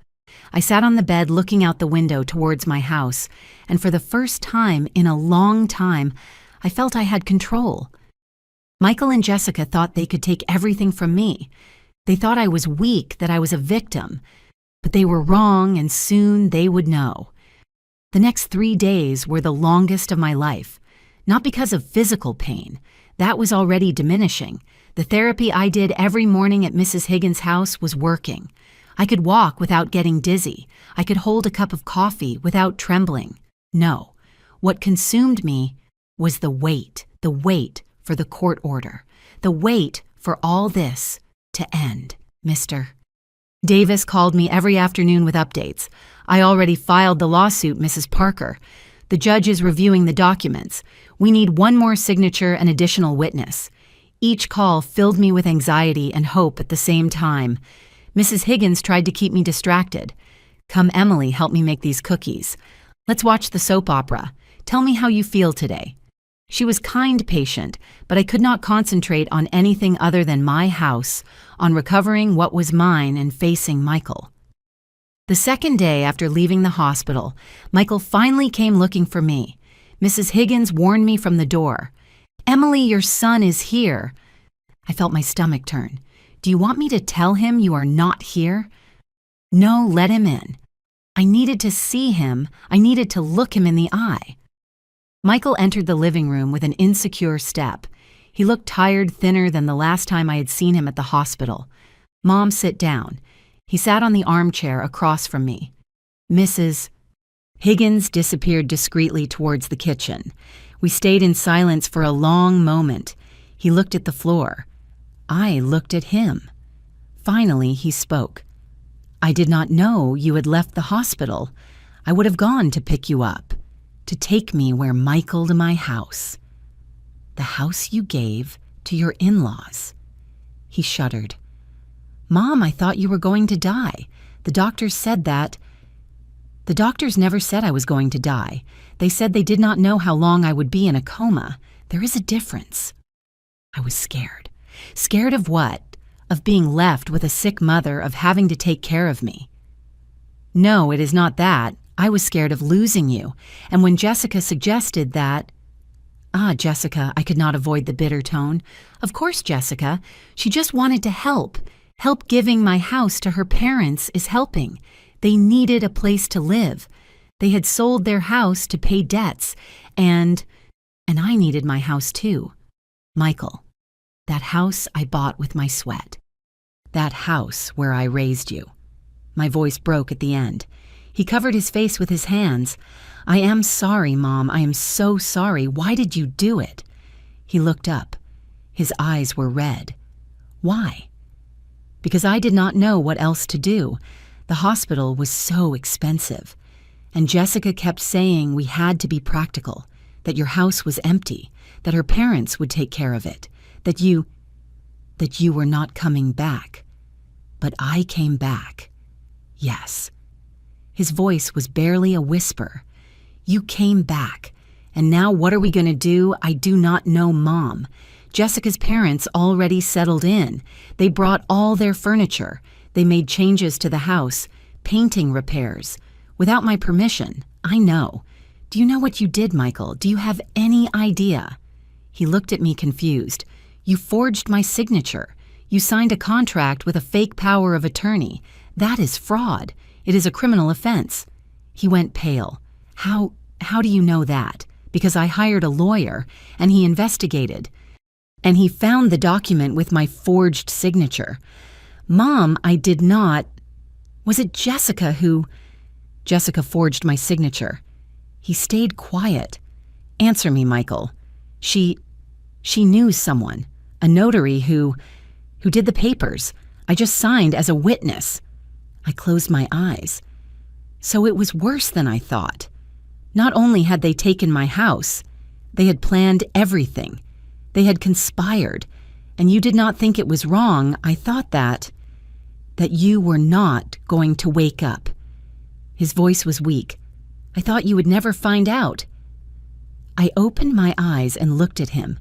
I sat on the bed looking out the window towards my house, and for the first time in a long time, I felt I had control. Michael and Jessica thought they could take everything from me. They thought I was weak, that I was a victim. But they were wrong, and soon they would know. The next 3 days were the longest of my life, not because of physical pain. That was already diminishing. The therapy I did every morning at Mrs. Higgins' house was working. I could walk without getting dizzy. I could hold a cup of coffee without trembling. No, what consumed me was the wait for the court order, the wait for all this to end, Mr. Davis called me every afternoon with updates. I already filed the lawsuit, Mrs. Parker. The judge is reviewing the documents. We need one more signature and additional witness. Each call filled me with anxiety and hope at the same time. Mrs. Higgins tried to keep me distracted. Come, Emily, help me make these cookies. Let's watch the soap opera. Tell me how you feel today. She was kind patient, but I could not concentrate on anything other than my house, on recovering what was mine and facing Michael. The second day after leaving the hospital, Michael finally came looking for me. Mrs. Higgins warned me from the door. "Emily, your son is here." I felt my stomach turn. "Do you want me to tell him you are not here?" "No, let him in." I needed to see him. I needed to look him in the eye. Michael entered the living room with an insecure step. He looked tired, thinner than the last time I had seen him at the hospital. "Mom, sit down." He sat on the armchair across from me. Mrs. Higgins disappeared discreetly towards the kitchen. We stayed in silence for a long moment. He looked at the floor. I looked at him. Finally, he spoke. "I did not know you had left the hospital. I would have gone to pick you up, to take me where Michael to my house. The house you gave to your in-laws." He shuddered. "Mom, I thought you were going to die. The doctors said that." "The doctors never said I was going to die. They said they did not know how long I would be in a coma. There is a difference." I was scared. Scared of what? Of being left with a sick mother, of having to take care of me. "No, it is not that. I was scared of losing you. And when Jessica suggested that—" "Ah, Jessica," I could not avoid the bitter tone. "Of course, Jessica. She just wanted to help. Help giving my house to her parents is helping. They needed a place to live. They had sold their house to pay debts, and I needed my house too. Michael, that house I bought with my sweat. That house where I raised you." My voice broke at the end. He covered his face with his hands. "I am sorry, Mom. I am so sorry. Why did you do it?" He looked up. His eyes were red. "Why?" "Because I did not know what else to do. The hospital was so expensive. And Jessica kept saying we had to be practical, that your house was empty, that her parents would take care of it, that you were not coming back. But I came back. Yes." His voice was barely a whisper. "You came back. And now what are we going to do? I do not know, Mom. Jessica's parents already settled in. They brought all their furniture. They made changes to the house, painting repairs. Without my permission, I know. Do you know what you did, Michael? Do you have any idea?" He looked at me confused. "You forged my signature. You signed a contract with a fake power of attorney. That is fraud. It is a criminal offense." He went pale. How do you know that?" "Because I hired a lawyer, and he investigated. And he found the document with my forged signature." "Mom, I did not—" "Was it Jessica who—" "Jessica forged my signature." He stayed quiet. "Answer me, Michael. She knew someone, a notary who did the papers. I just signed as a witness." I closed my eyes. So it was worse than I thought. Not only had they taken my house, they had planned everything. They had conspired, and you did not think it was wrong. I thought that you were not going to wake up. His voice was weak. "I thought you would never find out." I opened my eyes and looked at him,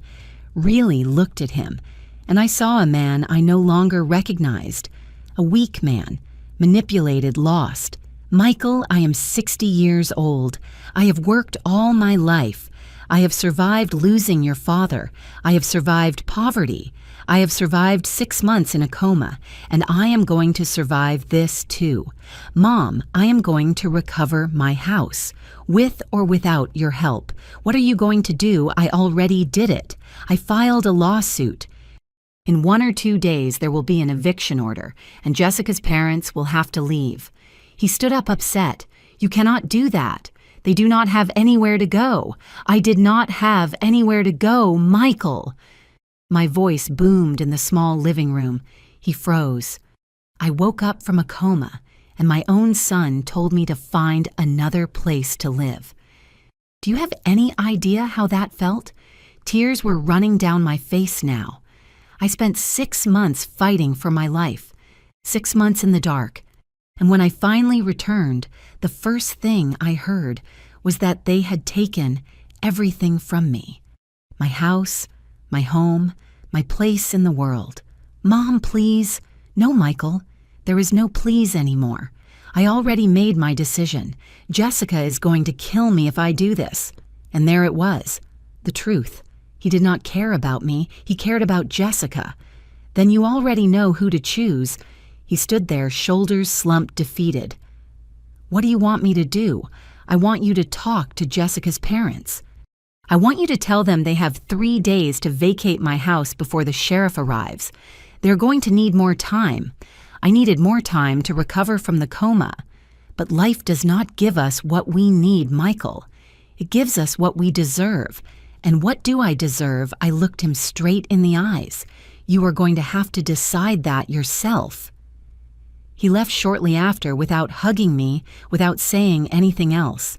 really looked at him, and I saw a man I no longer recognized, a weak man, manipulated, lost. "Michael, I am 60 years old. I have worked all my life. I have survived losing your father. I have survived poverty. I have survived 6 months in a coma, and I am going to survive this too. Mom, I am going to recover my house, with or without your help. What are you going to do? I already did it. I filed a lawsuit. In 1 or 2 days, there will be an eviction order, and Jessica's parents will have to leave." He stood up upset. "You cannot do that. They do not have anywhere to go. I did not have anywhere to go, Michael." My voice boomed in the small living room. He froze. I woke up from a coma, and my own son told me to find another place to live. Do you have any idea how that felt? Tears were running down my face now. I spent 6 months fighting for my life, 6 months in the dark. And when I finally returned, the first thing I heard was that they had taken everything from me. My house, my home, my place in the world. Mom, please. No, Michael. There is no please anymore. I already made my decision. Jessica is going to kill me if I do this. And there it was. The truth. He did not care about me. He cared about Jessica. Then you already know who to choose. He stood there, shoulders slumped, defeated. What do you want me to do? I want you to talk to Jessica's parents. I want you to tell them they have 3 days to vacate my house before the sheriff arrives. They're going to need more time. I needed more time to recover from the coma. But life does not give us what we need, Michael. It gives us what we deserve. And what do I deserve? I looked him straight in the eyes. You are going to have to decide that yourself. He left shortly after without hugging me, without saying anything else.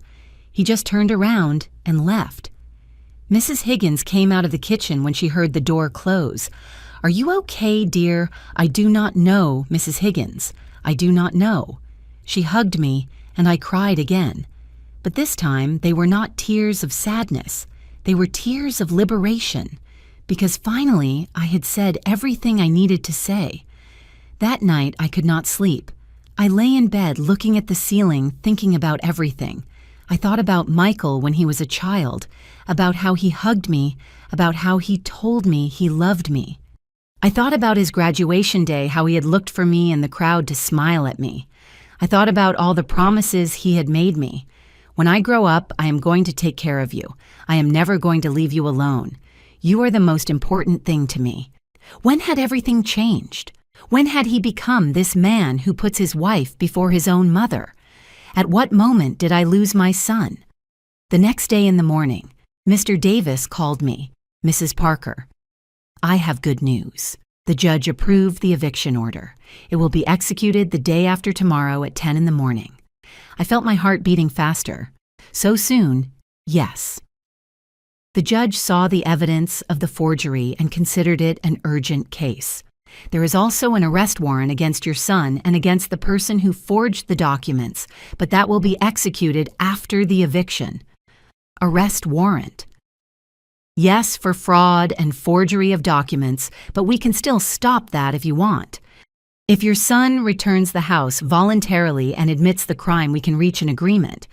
He just turned around and left. Mrs. Higgins came out of the kitchen when she heard the door close. Are you okay, dear? I do not know, Mrs. Higgins. I do not know. She hugged me, and I cried again. But this time they were not tears of sadness. They were tears of liberation, because finally I had said everything I needed to say. That night I could not sleep. I lay in bed looking at the ceiling, thinking about everything. I thought about Michael when he was a child, about how he hugged me, about how he told me he loved me. I thought about his graduation day, how he had looked for me in the crowd to smile at me. I thought about all the promises he had made me. When I grow up, I am going to take care of you. I am never going to leave you alone. You are the most important thing to me. When had everything changed? When had he become this man who puts his wife before his own mother? At what moment did I lose my son? The next day in the morning, Mr. Davis called me, Mrs. Parker. I have good news. The judge approved the eviction order. It will be executed the day after tomorrow at 10 in the morning. I felt my heart beating faster. So soon, yes. The judge saw the evidence of the forgery and considered it an urgent case. There is also an arrest warrant against your son and against the person who forged the documents, but that will be executed after the eviction. Arrest warrant. Yes, for fraud and forgery of documents, but we can still stop that if you want. If your son returns the house voluntarily and admits the crime, we can reach an agreement.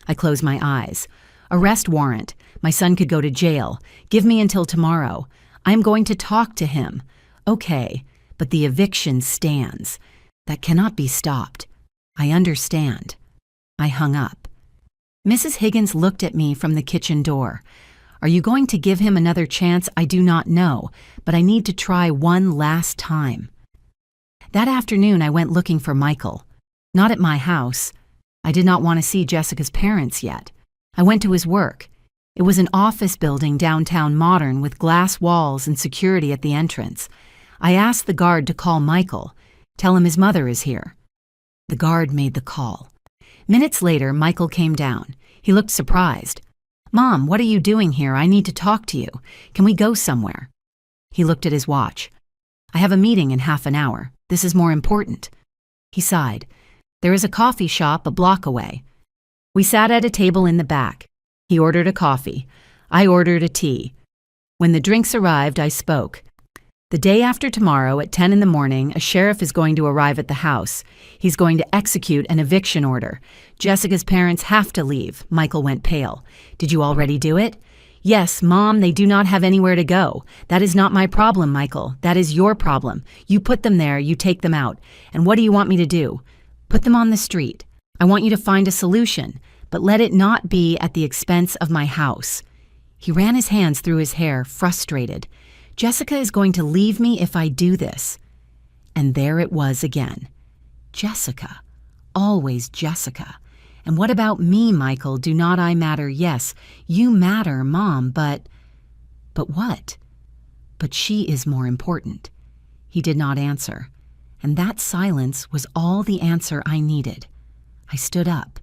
I close my eyes. Arrest warrant. My son could go to jail. Give me until tomorrow. I am going to talk to him. Okay, but the eviction stands. That cannot be stopped. I understand. I hung up. Mrs. Higgins looked at me from the kitchen door. Are you going to give him another chance? I do not know, but I need to try one last time. That afternoon, I went looking for Michael. Not at my house. I did not want to see Jessica's parents yet. I went to his work. It was an office building downtown Modern with glass walls and security at the entrance. I asked the guard to call Michael. Tell him his mother is here. The guard made the call. Minutes later, Michael came down. He looked surprised. Mom, what are you doing here? I need to talk to you. Can we go somewhere? He looked at his watch. I have a meeting in half an hour. This is more important. He sighed. There is a coffee shop a block away. We sat at a table in the back. He ordered a coffee. I ordered a tea. When the drinks arrived, I spoke. The day after tomorrow at 10 in the morning, a sheriff is going to arrive at the house. He's going to execute an eviction order. Jessica's parents have to leave. Michael went pale. Did you already do it? Yes, Mom, they do not have anywhere to go. That is not my problem, Michael. That is your problem. You put them there, you take them out. And what do you want me to do? Put them on the street. I want you to find a solution, but let it not be at the expense of my house. He ran his hands through his hair, frustrated. Jessica is going to leave me if I do this. And there it was again. Jessica. Always Jessica. And what about me, Michael? Do not I matter? Yes, you matter, Mom, but what? But she is more important. He did not answer. and that silence was all the answer I needed. I stood up.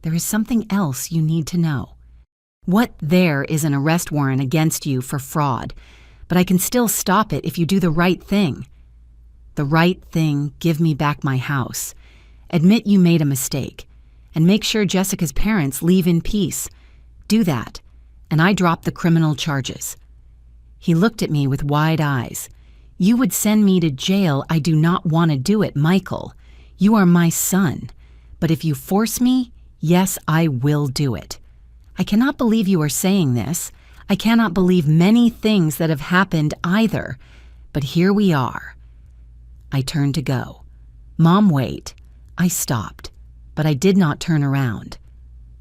There is something else you need to know. What there is an arrest warrant against you for fraud, but I can still stop it if you do the right thing. The right thing, give me back my house. Admit you made a mistake, and make sure Jessica's parents leave in peace. Do that, and I drop the criminal charges. He looked at me with wide eyes. You would send me to jail. I do not want to do it, Michael. You are my son. But if you force me, yes, I will do it. I cannot believe you are saying this. I cannot believe many things that have happened either. But here we are. I turned to go. Mom, wait. I stopped, but I did not turn around.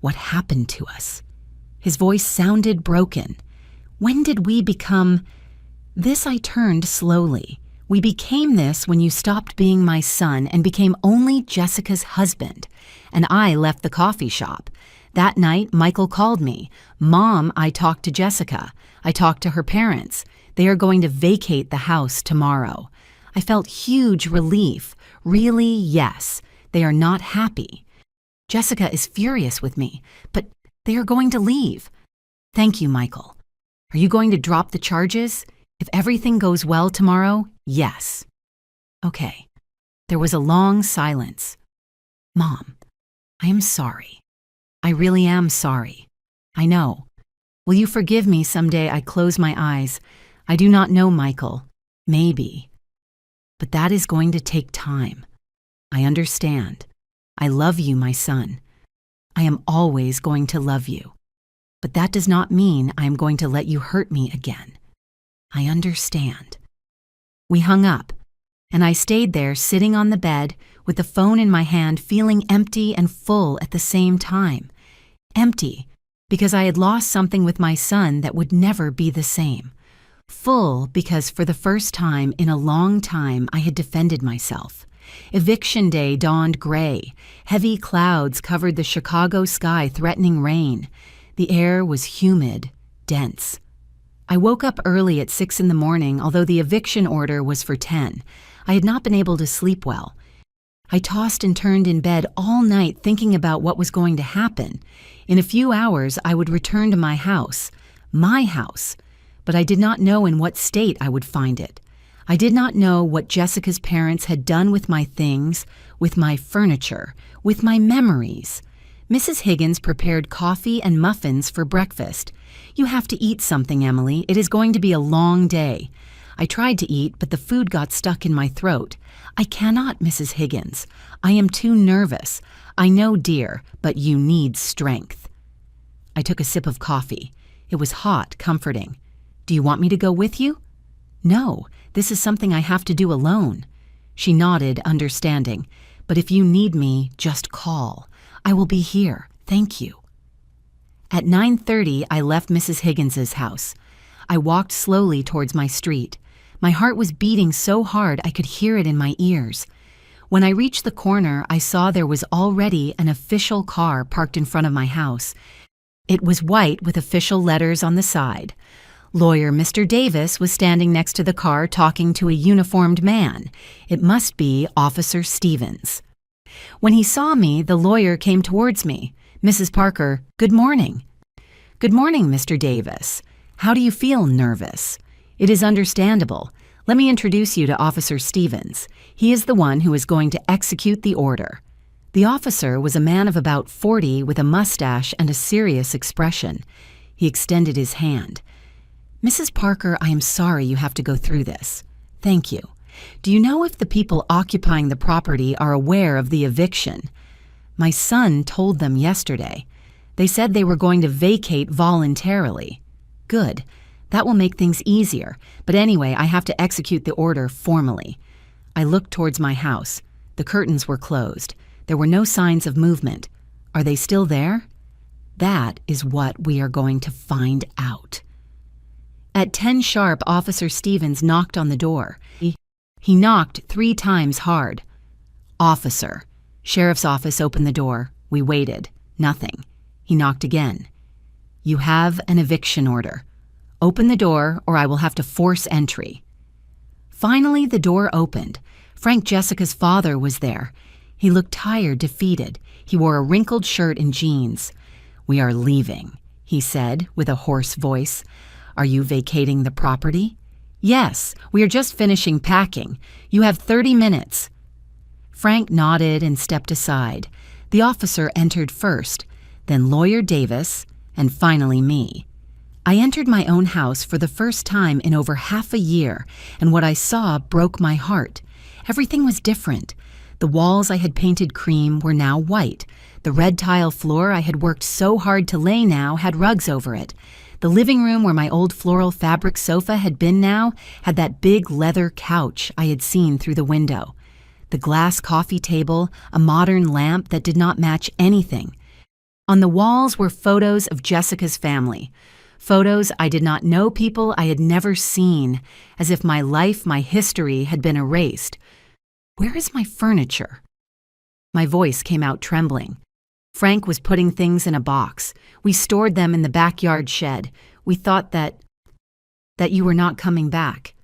What happened to us? His voice sounded broken. When did we become... This I turned slowly. We became this when you stopped being my son and became only Jessica's husband. And I left the coffee shop. That night, Michael called me. Mom, I talked to Jessica. I talked to her parents. They are going to vacate the house tomorrow. I felt huge relief. Really, yes. They are not happy. Jessica is furious with me, but they are going to leave. Thank you, Michael. Are you going to drop the charges? If everything goes well tomorrow, yes. Okay. There was a long silence. Mom, I am sorry. I really am sorry. I know. Will you forgive me someday I close my eyes? I do not know, Michael. Maybe. But that is going to take time. I understand. I love you, my son. I am always going to love you. But that does not mean I am going to let you hurt me again. I understand. We hung up, and I stayed there sitting on the bed with the phone in my hand, feeling empty and full at the same time. Empty because I had lost something with my son that would never be the same. Full because for the first time in a long time I had defended myself. Eviction day dawned gray. Heavy clouds covered the Chicago sky, threatening rain. The air was humid, dense. I woke up early at 6 in the morning, although the eviction order was for 10. I had not been able to sleep well. I tossed and turned in bed all night thinking about what was going to happen. In a few hours, I would return to my house, but I did not know in what state I would find it. I did not know what Jessica's parents had done with my things, with my furniture, with my memories. Mrs. Higgins prepared coffee and muffins for breakfast. You have to eat something, Emily. It is going to be a long day. I tried to eat, but the food got stuck in my throat. I cannot, Mrs. Higgins. I am too nervous. I know, dear, but you need strength. I took a sip of coffee. It was hot, comforting. Do you want me to go with you? No, this is something I have to do alone. She nodded, understanding. But if you need me, just call. I will be here. Thank you. At 9:30, I left Mrs. Higgins's house. I walked slowly towards my street. My heart was beating so hard I could hear it in my ears. When I reached the corner, I saw there was already an official car parked in front of my house. It was white with official letters on the side. Lawyer Mr. Davis was standing next to the car talking to a uniformed man. It must be Officer Stevens. When he saw me, the lawyer came towards me. Mrs. Parker, good morning. Good morning, Mr. Davis. How do you feel? Nervous? It is understandable. Let me introduce you to Officer Stevens. He is the one who is going to execute the order. The officer was a man of about 40 with a mustache and a serious expression. He extended his hand. Mrs. Parker, I am sorry you have to go through this. Thank you. Do you know if the people occupying the property are aware of the eviction? My son told them yesterday. They said they were going to vacate voluntarily. Good. That will make things easier. But anyway, I have to execute the order formally. I looked towards my house. The curtains were closed. There were no signs of movement. Are they still there? That is what we are going to find out. At 10 sharp, Officer Stevens knocked on the door. He knocked 3 times hard. Officer. Sheriff's office opened the door. We waited. Nothing. He knocked again. You have an eviction order. Open the door or I will have to force entry. Finally, the door opened. Frank Jessica's father was there. He looked tired, defeated. He wore a wrinkled shirt and jeans. "We are leaving," he said with a hoarse voice. "Are you vacating the property?" "Yes, we are just finishing packing. You have 30 minutes. Frank nodded and stepped aside. The officer entered first, then Lawyer Davis, and finally me. I entered my own house for the first time in over half a year, and what I saw broke my heart. Everything was different. The walls I had painted cream were now white. The red tile floor I had worked so hard to lay now had rugs over it. The living room where my old floral fabric sofa had been now had that big leather couch I had seen through the window. The glass coffee table, a modern lamp that did not match anything. On the walls were photos of Jessica's family. Photos I did not know, people I had never seen, as if my life, my history had been erased. Where is my furniture? My voice came out trembling. Frank was putting things in a box. We stored them in the backyard shed. We thought that you were not coming back.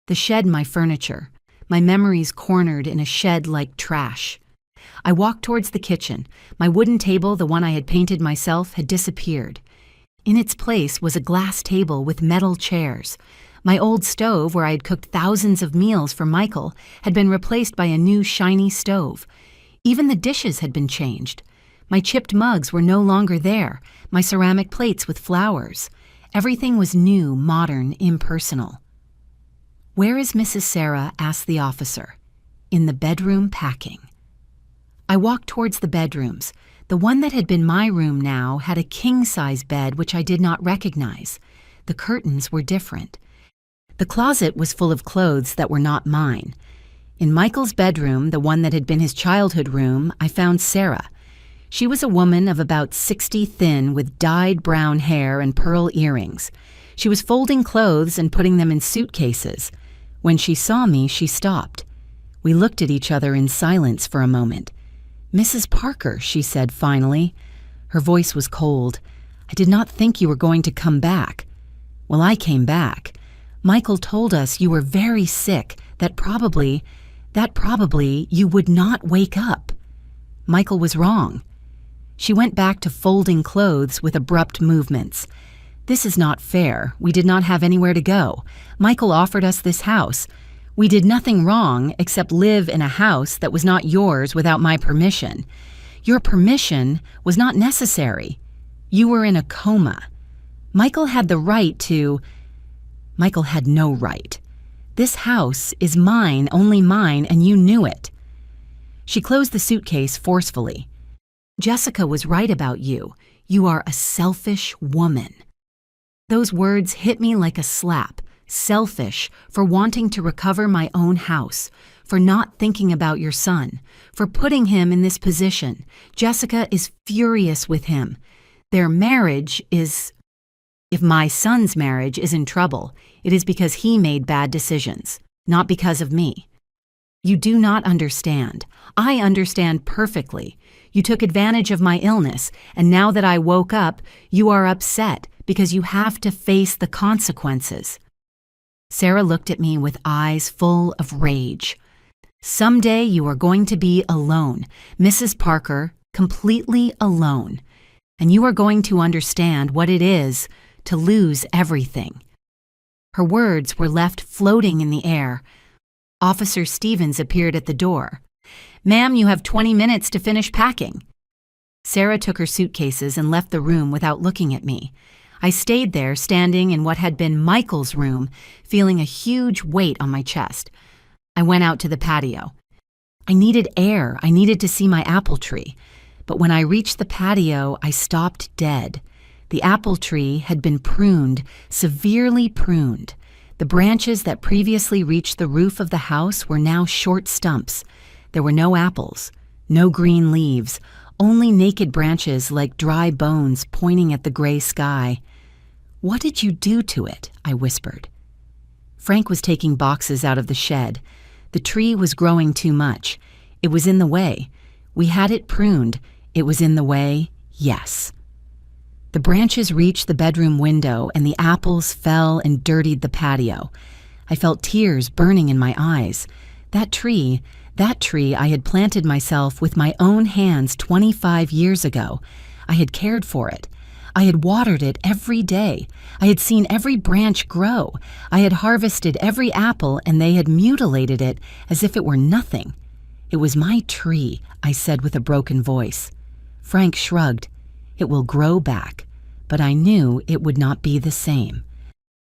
The shed, my furniture. My memories cornered in a shed like trash. I walked towards the kitchen. My wooden table, the one I had painted myself, had disappeared. In its place was a glass table with metal chairs. My old stove, where I had cooked thousands of meals for Michael, had been replaced by a new shiny stove. Even the dishes had been changed. My chipped mugs were no longer there, my ceramic plates with flowers. Everything was new, modern, impersonal. "Where is Mrs. Sarah?" asked the officer. "In the bedroom packing." I walked towards the bedrooms. The one that had been my room now had a king-size bed which I did not recognize. The curtains were different. The closet was full of clothes that were not mine. In Michael's bedroom, the one that had been his childhood room, I found Sarah. She was a woman of about 60, thin, with dyed brown hair and pearl earrings. She was folding clothes and putting them in suitcases. When she saw me, she stopped. We looked at each other in silence for a moment. "Mrs. Parker," she said finally. Her voice was cold. "I did not think you were going to come back." "Well, I came back. Michael told us you were very sick, that probably you would not wake up." Michael was wrong. She went back to folding clothes with abrupt movements. "This is not fair. We did not have anywhere to go. Michael offered us this house. We did nothing wrong except live in a house that was not yours without my permission. Your permission was not necessary. You were in a coma. Michael had the right to... Michael had no right. This house is mine, only mine, and you knew it." She closed the suitcase forcefully. "Jessica was right about you. You are a selfish woman." Those words hit me like a slap. Selfish for wanting to recover my own house, for not thinking about your son, for putting him in this position. Jessica is furious with him. Their marriage is... If my son's marriage is in trouble, it is because he made bad decisions, not because of me. You do not understand. I understand perfectly. You took advantage of my illness, and now that I woke up, you are upset because you have to face the consequences. Sarah looked at me with eyes full of rage. "Someday you are going to be alone, Mrs. Parker, completely alone. And you are going to understand what it is to lose everything." Her words were left floating in the air. Officer Stevens appeared at the door. "Ma'am, you have 20 minutes to finish packing." Sarah took her suitcases and left the room without looking at me. I stayed there, standing in what had been Michael's room, feeling a huge weight on my chest. I went out to the patio. I needed air. I needed to see my apple tree. But when I reached the patio, I stopped dead. The apple tree had been pruned, severely pruned. The branches that previously reached the roof of the house were now short stumps. There were no apples, no green leaves, only naked branches like dry bones pointing at the gray sky. "What did you do to it?" I whispered. Frank was taking boxes out of the shed. The tree was growing too much. It was in the way. We had it pruned. It was in the way, yes. The branches reached the bedroom window and the apples fell and dirtied the patio. I felt tears burning in my eyes. That tree I had planted myself with my own hands 25 years ago. I had cared for it. I had watered it every day. I had seen every branch grow. I had harvested every apple, and they had mutilated it as if it were nothing. It was my tree, I said with a broken voice. Frank shrugged. It will grow back. But I knew it would not be the same.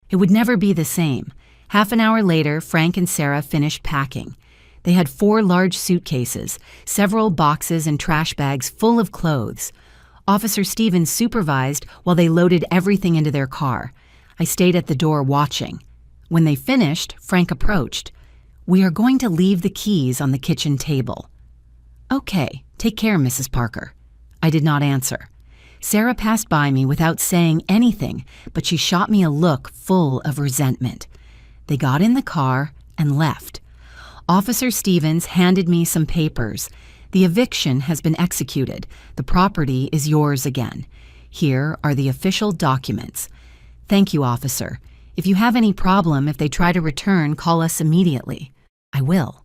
It would never be the same. Half an hour later, Frank and Sarah finished packing. They had 4 large suitcases, several boxes and trash bags full of clothes. Officer Stevens supervised while they loaded everything into their car. I stayed at the door watching. When they finished, Frank approached. "We are going to leave the keys on the kitchen table." "Okay, take care, Mrs. Parker." I did not answer. Sarah passed by me without saying anything, but she shot me a look full of resentment. They got in the car and left. Officer Stevens handed me some papers. "The eviction has been executed. The property is yours again. Here are the official documents." "Thank you, officer. If you have any problem, if they try to return, call us immediately." "I will."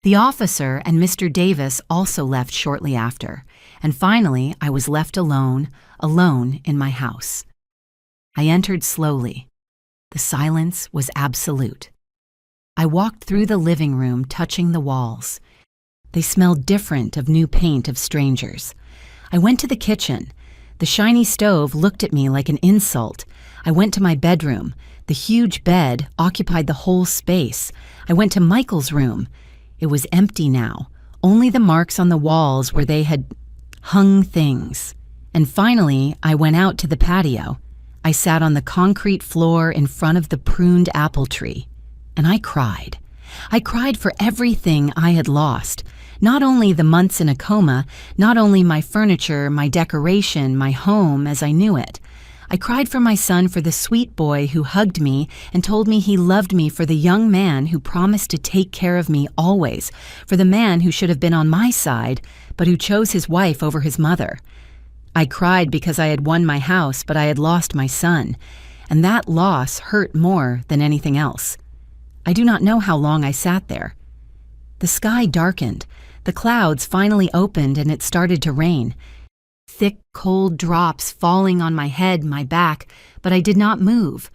The officer and Mr. Davis also left shortly after, and finally I was left alone in my house. I entered slowly. The silence was absolute. I walked through the living room, touching the walls. They smelled different of new paint of strangers. I went to the kitchen. The shiny stove looked at me like an insult. I went to my bedroom. The huge bed occupied the whole space. I went to Michael's room. It was empty now, only the marks on the walls where they had hung things. And finally, I went out to the patio. I sat on the concrete floor in front of the pruned apple tree, and I cried. I cried for everything I had lost. Not only the months in a coma, not only my furniture, my decoration, my home as I knew it. I cried for my son, for the sweet boy who hugged me and told me he loved me, for the young man who promised to take care of me always, for the man who should have been on my side, but who chose his wife over his mother. I cried because I had won my house, but I had lost my son, and that loss hurt more than anything else. I do not know how long I sat there. The sky darkened. The clouds finally opened and it started to rain. Thick, cold drops falling on my head, my back, but I did not move.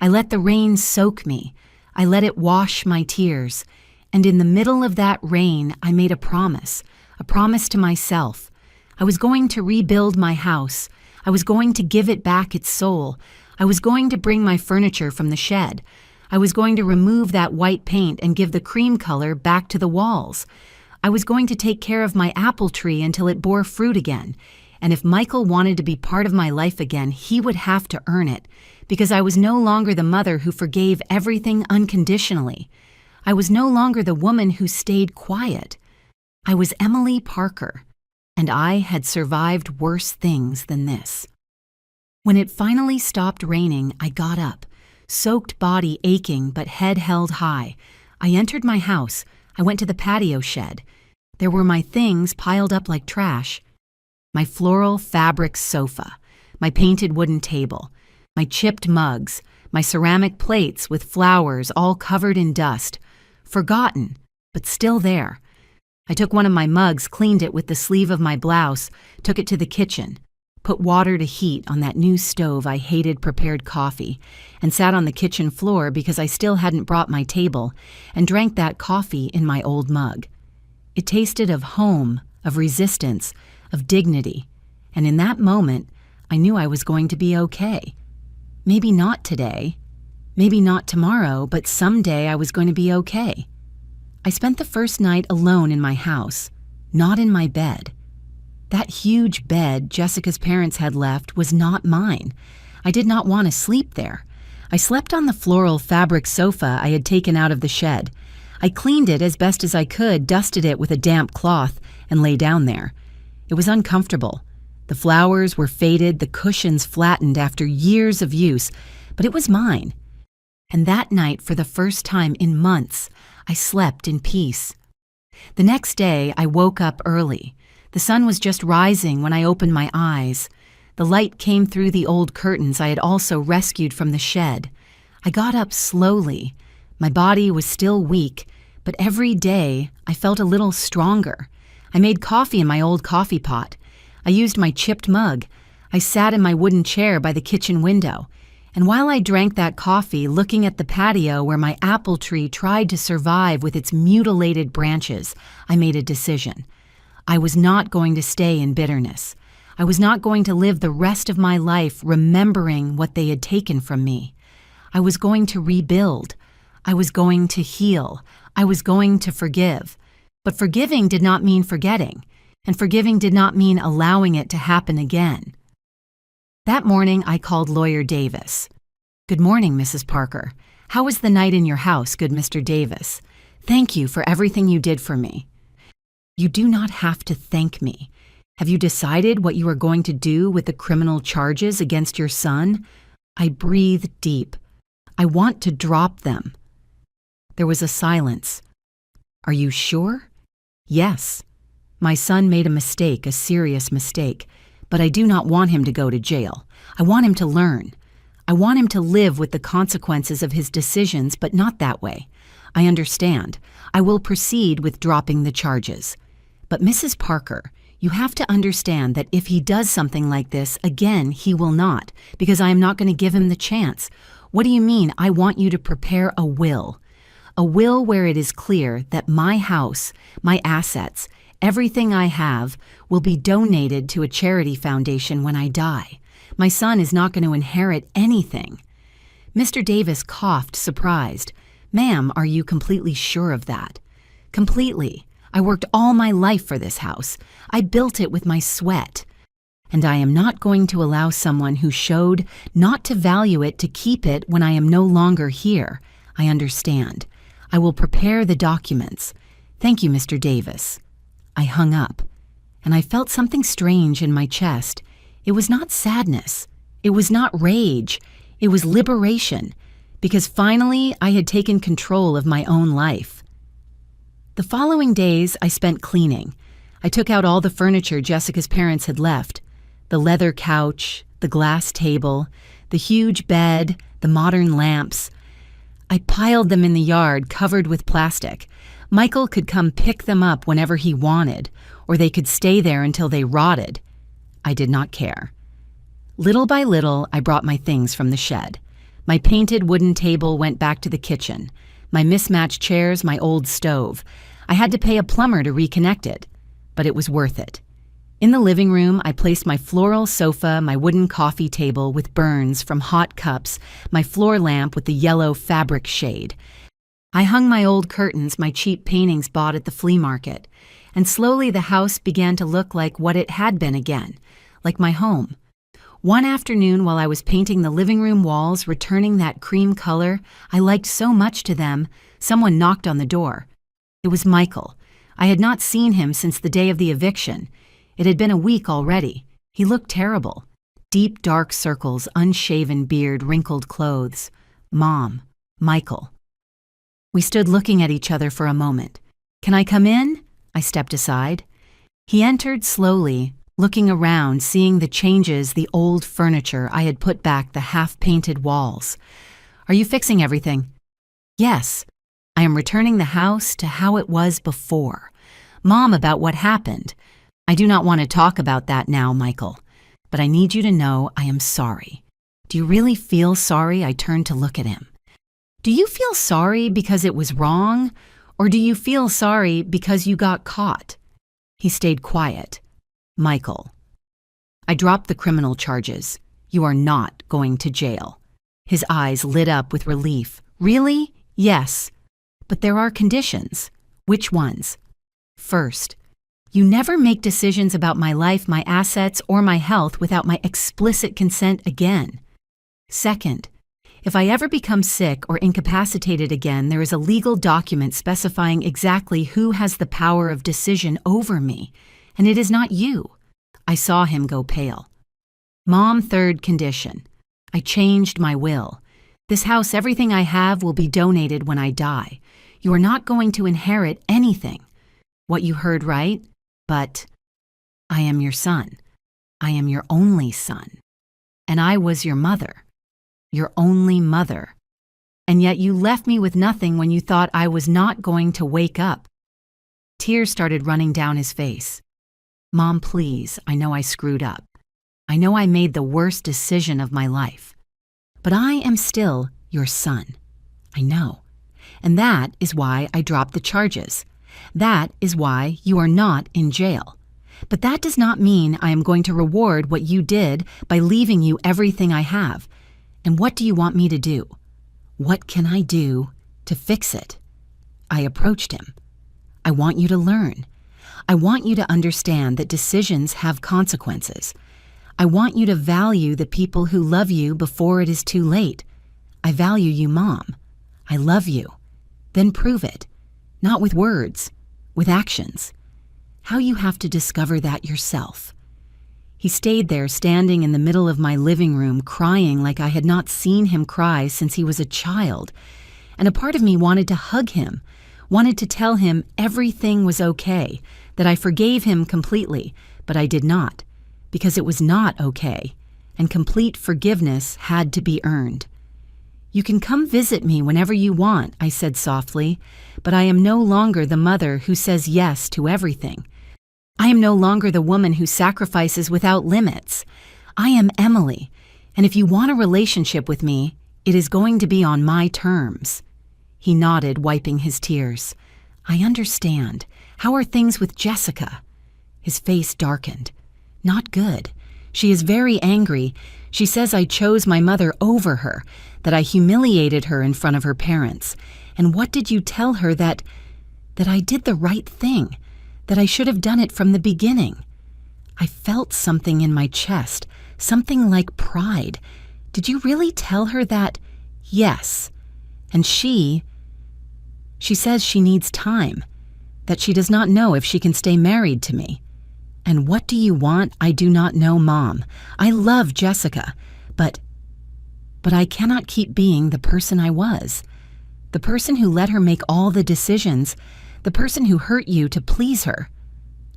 I let the rain soak me. I let it wash my tears. And in the middle of that rain, I made a promise to myself. I was going to rebuild my house. I was going to give it back its soul. I was going to bring my furniture from the shed. I was going to remove that white paint and give the cream color back to the walls. I was going to take care of my apple tree until it bore fruit again. And if Michael wanted to be part of my life again, he would have to earn it, because I was no longer the mother who forgave everything unconditionally. I was no longer the woman who stayed quiet. I was Emily Parker, and I had survived worse things than this. When it finally stopped raining, I got up, soaked body aching but head held high. I entered my house. I went to the patio shed. There were my things piled up like trash. My floral fabric sofa, my painted wooden table, my chipped mugs, my ceramic plates with flowers all covered in dust, forgotten, but still there. I took one of my mugs, cleaned it with the sleeve of my blouse, took it to the kitchen, put water to heat on that new stove I hated, prepared coffee, and sat on the kitchen floor because I still hadn't brought my table, and drank that coffee in my old mug. It tasted of home, of resistance, of dignity, and in that moment, I knew I was going to be okay. Maybe not today, maybe not tomorrow, but someday I was going to be okay. I spent the first night alone in my house, not in my bed. That huge bed Jessica's parents had left was not mine. I did not want to sleep there. I slept on the floral fabric sofa I had taken out of the shed. I cleaned it as best as I could, dusted it with a damp cloth, and lay down there. It was uncomfortable. The flowers were faded, the cushions flattened after years of use, but it was mine. And that night, for the first time in months, I slept in peace. The next day, I woke up early. The sun was just rising when I opened my eyes. The light came through the old curtains I had also rescued from the shed. I got up slowly. My body was still weak, but every day I felt a little stronger. I made coffee in my old coffee pot. I used my chipped mug. I sat in my wooden chair by the kitchen window. And while I drank that coffee, looking at the patio where my apple tree tried to survive with its mutilated branches, I made a decision. I was not going to stay in bitterness. I was not going to live the rest of my life remembering what they had taken from me. I was going to rebuild. I was going to heal. I was going to forgive. But forgiving did not mean forgetting, and forgiving did not mean allowing it to happen again. That morning, I called Lawyer Davis. "Good morning, Mrs. Parker. How was the night in your house, good Mr. Davis? Thank you for everything you did for me." "You do not have to thank me. Have you decided what you are going to do with the criminal charges against your son?" I breathed deep. "I want to drop them." There was a silence. "Are you sure?" "Yes. My son made a mistake, a serious mistake, but I do not want him to go to jail. I want him to learn. I want him to live with the consequences of his decisions, but not that way. I understand. I will proceed with dropping the charges. But Mrs. Parker, you have to understand that if he does something like this, again, he will not, because I am not going to give him the chance. What do you mean, I want you to prepare a will? A will where it is clear that my house, my assets, everything I have will be donated to a charity foundation when I die. My son is not going to inherit anything." Mr. Davis coughed, surprised. "Ma'am, are you completely sure of that?" "Completely. I worked all my life for this house. I built it with my sweat. And I am not going to allow someone who showed not to value it to keep it when I am no longer here. I understand. I will prepare the documents. Thank you, Mr. Davis." I hung up, and I felt something strange in my chest. It was not sadness. It was not rage. It was liberation, because finally I had taken control of my own life. The following days I spent cleaning. I took out all the furniture Jessica's parents had left. The leather couch, the glass table, the huge bed, the modern lamps. I piled them in the yard covered with plastic. Michael could come pick them up whenever he wanted, or they could stay there until they rotted. I did not care. Little by little, I brought my things from the shed. My painted wooden table went back to the kitchen. My mismatched chairs, my old stove. I had to pay a plumber to reconnect it, but it was worth it. In the living room, I placed my floral sofa, my wooden coffee table with burns from hot cups, my floor lamp with the yellow fabric shade. I hung my old curtains, my cheap paintings bought at the flea market, and slowly the house began to look like what it had been again, like my home. One afternoon while I was painting the living room walls, returning that cream color I liked so much to them, someone knocked on the door. It was Michael. I had not seen him since the day of the eviction. It had been a week already. He looked terrible. Deep, dark circles, unshaven beard, wrinkled clothes. Mom. Michael. We stood looking at each other for a moment. "Can I come in?" I stepped aside. He entered slowly, looking around, seeing the changes, the old furniture I had put back, the half-painted walls. "Are you fixing everything?" "Yes. I am returning the house to how it was before. Mom, about what happened. I do not want to talk about that now, Michael, but I need you to know I am sorry." "Do you really feel sorry?" I turned to look at him. "Do you feel sorry because it was wrong, or do you feel sorry because you got caught?" He stayed quiet. "Michael." I dropped the criminal charges. "You are not going to jail." His eyes lit up with relief. "Really?" "Yes. But there are conditions." "Which ones?" "First, you never make decisions about my life, my assets, or my health without my explicit consent again. Second, if I ever become sick or incapacitated again, there is a legal document specifying exactly who has the power of decision over me, and it is not you." I saw him go pale. "Mom, third condition. I changed my will. This house, everything I have, will be donated when I die. You are not going to inherit anything." "What you heard right, but I am your son. I am your only son. And I was your mother. Your only mother. and yet you left me with nothing when you thought I was not going to wake up." Tears started running down his face. "Mom, please, I know I screwed up. I know I made the worst decision of my life. But I am still your son. I know. And that is why I dropped the charges. That is why you are not in jail. But that does not mean I am going to reward what you did by leaving you everything I have. And what do you want me to do? What can I do to fix it?" I approached him. "I want you to learn. I want you to understand that decisions have consequences. I want you to value the people who love you before it is too late. I value you, Mom. I love you. Then prove it. Not with words, with actions. How you have to discover that yourself." He stayed there standing in the middle of my living room crying like I had not seen him cry since he was a child, and a part of me wanted to hug him, wanted to tell him everything was okay, that I forgave him completely, but I did not, because it was not okay, and complete forgiveness had to be earned. "You can come visit me whenever you want," I said softly, "but I am no longer the mother who says yes to everything. I am no longer the woman who sacrifices without limits. I am Emily, and if you want a relationship with me, it is going to be on my terms." He nodded, wiping his tears. "I understand. How are things with Jessica?" His face darkened. "Not good. She is very angry. She says I chose my mother over her, that I humiliated her in front of her parents. And what did you tell her that I did the right thing, that I should have done it from the beginning?" I felt something in my chest, something like pride. "Did you really tell her that?" "Yes. And she says she needs time, that she does not know if she can stay married to me. And what do you want? I do not know, Mom. I love Jessica, but I cannot keep being the person I was, the person who let her make all the decisions, the person who hurt you to please her."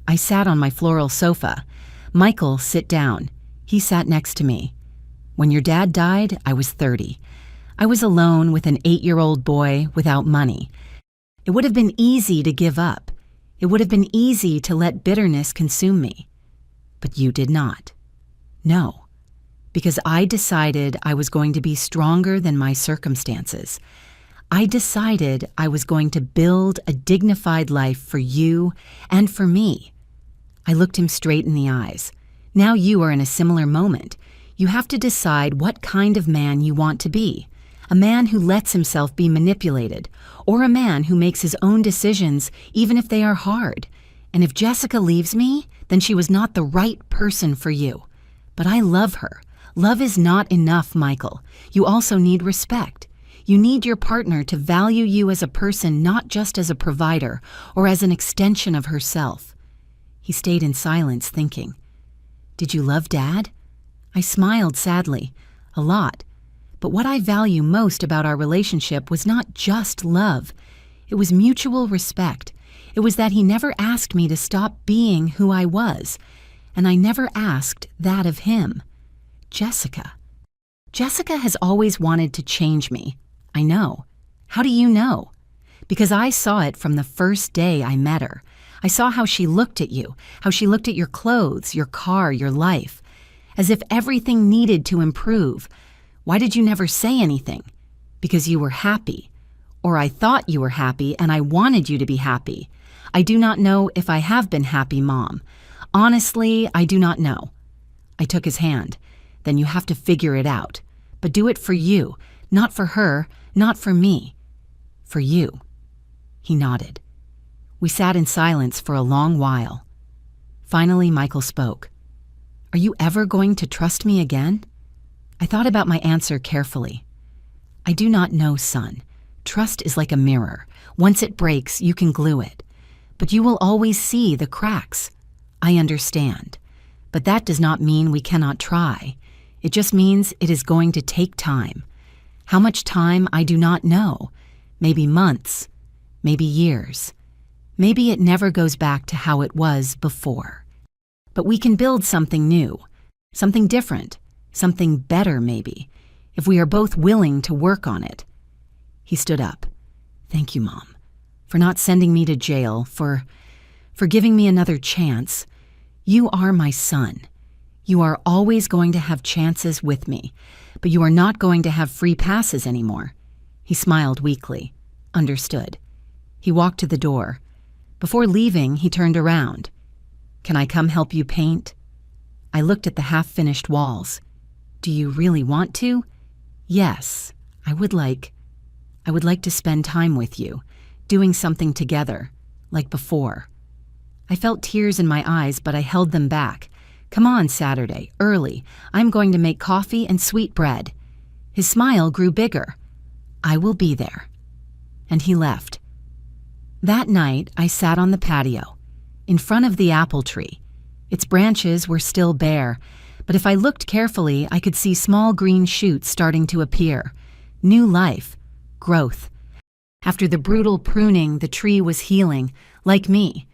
I sat on my floral sofa. "Michael, sit down." He sat next to me. "When your dad died, I was 30. I was alone with an 8-year-old boy without money. It would have been easy to give up. It would have been easy to let bitterness consume me. But you did not. No, because I decided I was going to be stronger than my circumstances. I decided I was going to build a dignified life for you and for me." I looked him straight in the eyes. "Now you are in a similar moment. You have to decide what kind of man you want to be. A man who lets himself be manipulated, or a man who makes his own decisions even if they are hard. And if Jessica leaves me, then she was not the right person for you. But I love her. Love is not enough, Michael. You also need respect. You need your partner to value you as a person, not just as a provider or as an extension of herself." He stayed in silence, thinking. "Did you love Dad?" I smiled sadly. "A lot. But what I value most about our relationship was not just love. It was mutual respect. It was that he never asked me to stop being who I was, and I never asked that of him. Jessica. Jessica has always wanted to change me. I know. How do you know? Because I saw it from the first day I met her. I saw how she looked at you, how she looked at your clothes, your car, your life, as if everything needed to improve. Why did you never say anything? Because you were happy. Or I thought you were happy and I wanted you to be happy. I do not know if I have been happy, Mom. Honestly, I do not know." I took his hand. "Then you have to figure it out. But do it for you, not for her, not for me. For you." He nodded. We sat in silence for a long while. Finally, Michael spoke. "Are you ever going to trust me again?" I thought about my answer carefully. "I do not know, son. Trust is like a mirror. Once it breaks, you can glue it. But you will always see the cracks. I understand. But that does not mean we cannot try. It just means it is going to take time. How much time, I do not know. Maybe months. Maybe years. Maybe it never goes back to how it was before. But we can build something new, something different, something better maybe, if we are both willing to work on it. He stood up. Thank you, Mom, for not sending me to jail, for giving me another chance. You are my son. You are always going to have chances with me, but you are not going to have free passes anymore. He smiled weakly. Understood. He walked to the door. Before leaving, he turned around. Can I come help you paint? I looked at the half-finished walls. Do you really want to? Yes, I would like to spend time with you, doing something together, like before. I felt tears in my eyes, but I held them back. Come on, Saturday, early. I'm going to make coffee and sweet bread. His smile grew bigger. I will be there. And he left. That night, I sat on the patio, in front of the apple tree. Its branches were still bare, but if I looked carefully, I could see small green shoots starting to appear. New life, growth. After the brutal pruning, the tree was healing, like me.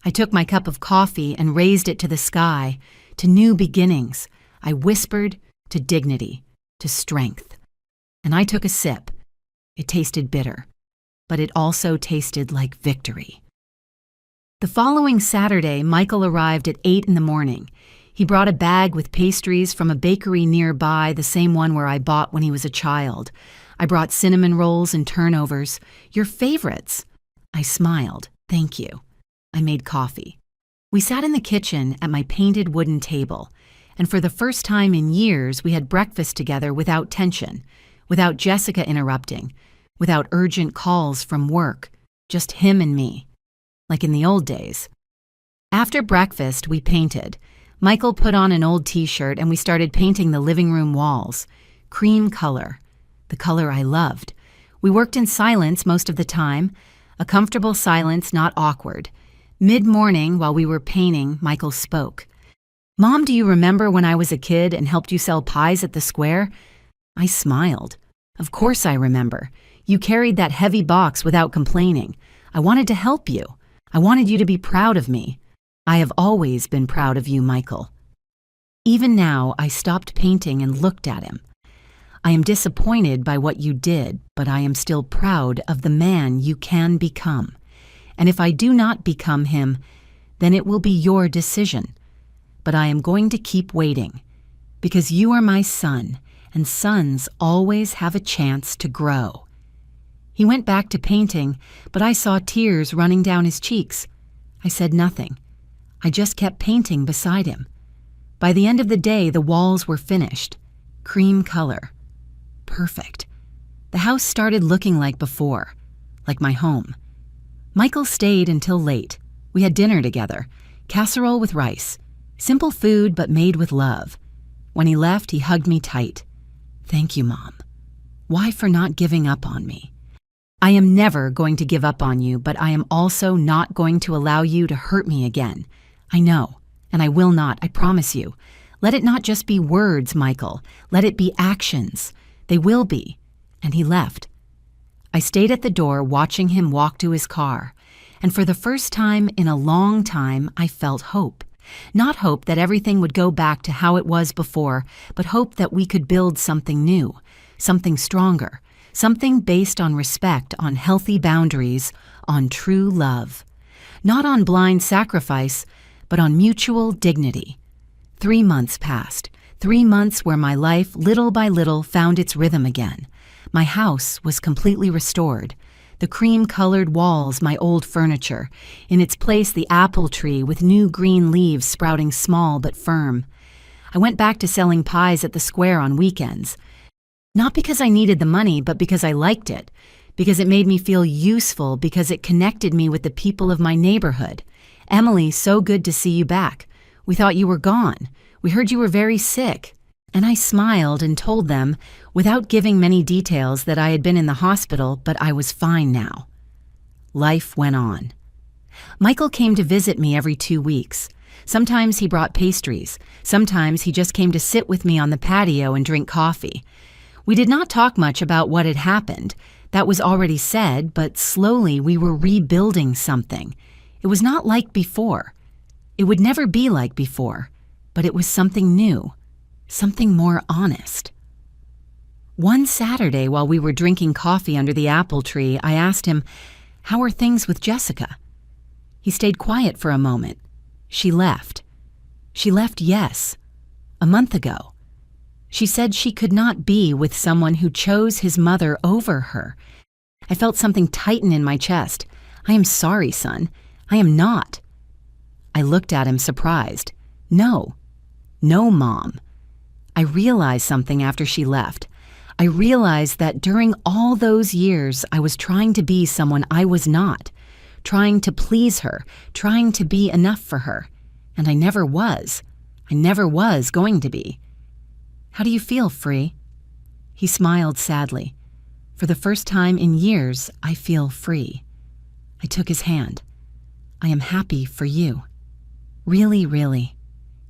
I took my cup of coffee and raised it to the sky, to new beginnings. I whispered to dignity, to strength. And I took a sip. It tasted bitter, but it also tasted like victory. The following Saturday, Michael arrived at 8 in the morning. He brought a bag with pastries from a bakery nearby, the same one where I bought when he was a child. I brought cinnamon rolls and turnovers, your favorites. I smiled. Thank you. I made coffee. We sat in the kitchen at my painted wooden table, and for the first time in years, we had breakfast together without tension, without Jessica interrupting, without urgent calls from work, just him and me, like in the old days. After breakfast, we painted. Michael put on an old t-shirt and we started painting the living room walls. Cream color, the color I loved. We worked in silence most of the time, a comfortable silence, not awkward. Mid-morning, while we were painting, Michael spoke. Mom, do you remember when I was a kid and helped you sell pies at the square? I smiled. Of course I remember. You carried that heavy box without complaining. I wanted to help you. I wanted you to be proud of me. I have always been proud of you, Michael. Even now, I stopped painting and looked at him. I am disappointed by what you did, but I am still proud of the man you can become. And if I do not become him, then it will be your decision. But I am going to keep waiting, because you are my son, and sons always have a chance to grow. He went back to painting, but I saw tears running down his cheeks. I said nothing. I just kept painting beside him. By the end of the day, the walls were finished. Cream color. Perfect. The house started looking like before, like my home. Michael stayed until late. We had dinner together, casserole with rice. Simple food, but made with love. When he left, he hugged me tight. Thank you, Mom. Why for not giving up on me? I am never going to give up on you, but I am also not going to allow you to hurt me again. I know, and I will not, I promise you. Let it not just be words, Michael. Let it be actions. They will be. And he left. I stayed at the door watching him walk to his car, and for the first time in a long time, I felt hope. Not hope that everything would go back to how it was before, but hope that we could build something new, something stronger, something based on respect, on healthy boundaries, on true love. Not on blind sacrifice, but on mutual dignity. 3 months passed, 3 months where my life, little by little, found its rhythm again. My house was completely restored. The cream-colored walls, my old furniture. In its place, the apple tree with new green leaves sprouting small but firm. I went back to selling pies at the square on weekends. Not because I needed the money, but because I liked it. Because it made me feel useful, because it connected me with the people of my neighborhood. Emily, so good to see you back. We thought you were gone. We heard you were very sick. And I smiled and told them, without giving many details, that I had been in the hospital, but I was fine now. Life went on. Michael came to visit me every 2 weeks. Sometimes he brought pastries. Sometimes he just came to sit with me on the patio and drink coffee. We did not talk much about what had happened. That was already said, but slowly we were rebuilding something. It was not like before. It would never be like before, but it was something new. Something more honest. One Saturday, while we were drinking coffee under the apple tree, I asked him, "How are things with Jessica?" He stayed quiet for a moment. She left. She left, yes, a month ago. She said she could not be with someone who chose his mother over her. I felt something tighten in my chest. "I am sorry, son. I am not." I looked at him surprised. No, Mom. I realized something after she left. I realized that during all those years, I was trying to be someone I was not, trying to please her, trying to be enough for her. And I never was. I never was going to be. "How do you feel, Free?" He smiled sadly. "For the first time in years, I feel free." I took his hand. "I am happy for you. Really, really.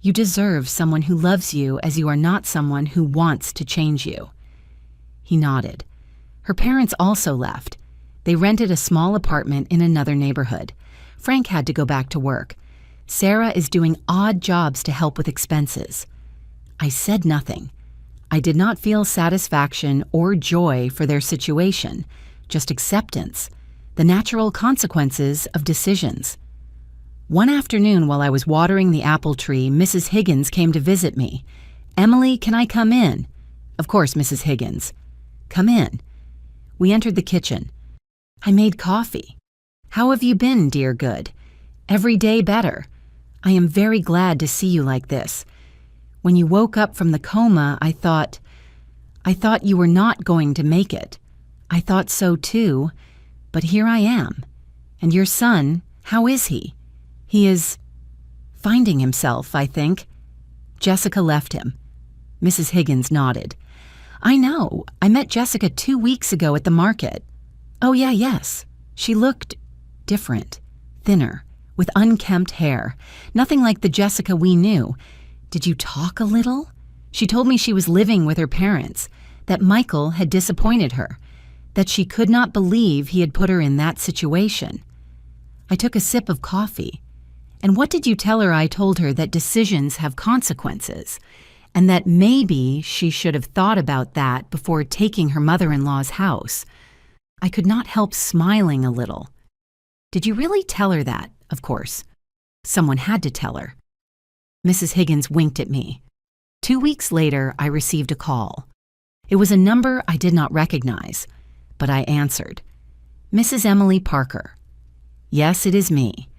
You deserve someone who loves you as you are not someone who wants to change you." He nodded. Her parents also left. They rented a small apartment in another neighborhood. Frank had to go back to work. Sarah is doing odd jobs to help with expenses. I said nothing. I did not feel satisfaction or joy for their situation, just acceptance, the natural consequences of decisions. One afternoon while I was watering the apple tree, Mrs. Higgins came to visit me. "Emily, can I come in?" "Of course, Mrs. Higgins." "Come in." We entered the kitchen. "I made coffee. How have you been, dear good?" "Every day better. I am very glad to see you like this. When you woke up from the coma, I thought you were not going to make it. I thought so too, but here I am. And your son, how is he? He is finding himself, I think." Jessica left him. Mrs. Higgins nodded. "I know. I met Jessica 2 weeks ago at the market." "Oh, yeah, yes. She looked different, thinner, with unkempt hair. Nothing like the Jessica we knew. Did you talk a little? She told me she was living with her parents, that Michael had disappointed her, that she could not believe he had put her in that situation." I took a sip of coffee. "And what did you tell her?" I told her that decisions have consequences, and that maybe she should have thought about that before taking her mother-in-law's house. I could not help smiling a little. "Did you really tell her that?" "Of course. Someone had to tell her." Mrs. Higgins winked at me. 2 weeks later, I received a call. It was a number I did not recognize, but I answered. "Mrs. Emily Parker." "Yes, it is me.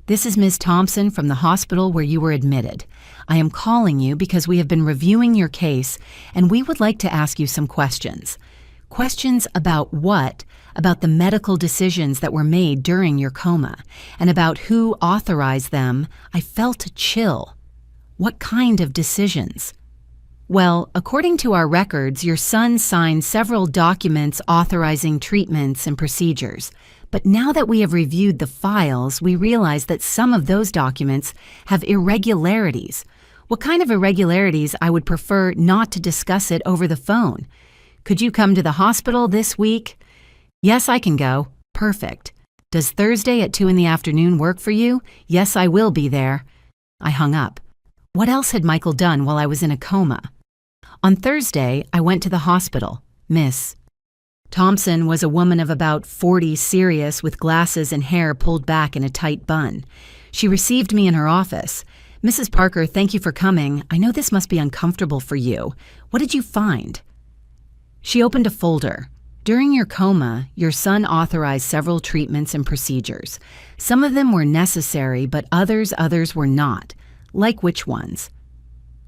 This is Ms. Thompson from the hospital where you were admitted. I am calling you because we have been reviewing your case and we would like to ask you some questions. Questions about what? About the medical decisions that were made during your coma and about who authorized them." I felt a chill. "What kind of decisions?" "Well, according to our records, your son signed several documents authorizing treatments and procedures. But now that we have reviewed the files, we realize that some of those documents have irregularities. What kind of irregularities? I would prefer not to discuss it over the phone. Could you come to the hospital this week?" "Yes, I can go." "Perfect. Does Thursday at 2 in the afternoon work for you?" "Yes, I will be there." I hung up. What else had Michael done while I was in a coma? On Thursday, I went to the hospital. Miss Thompson was a woman of about 40, serious, with glasses and hair pulled back in a tight bun. She received me in her office. "Mrs. Parker, thank you for coming. I know this must be uncomfortable for you. What did you find?" She opened a folder. "During your coma, your son authorized several treatments and procedures. Some of them were necessary, but others were not. Like which ones?"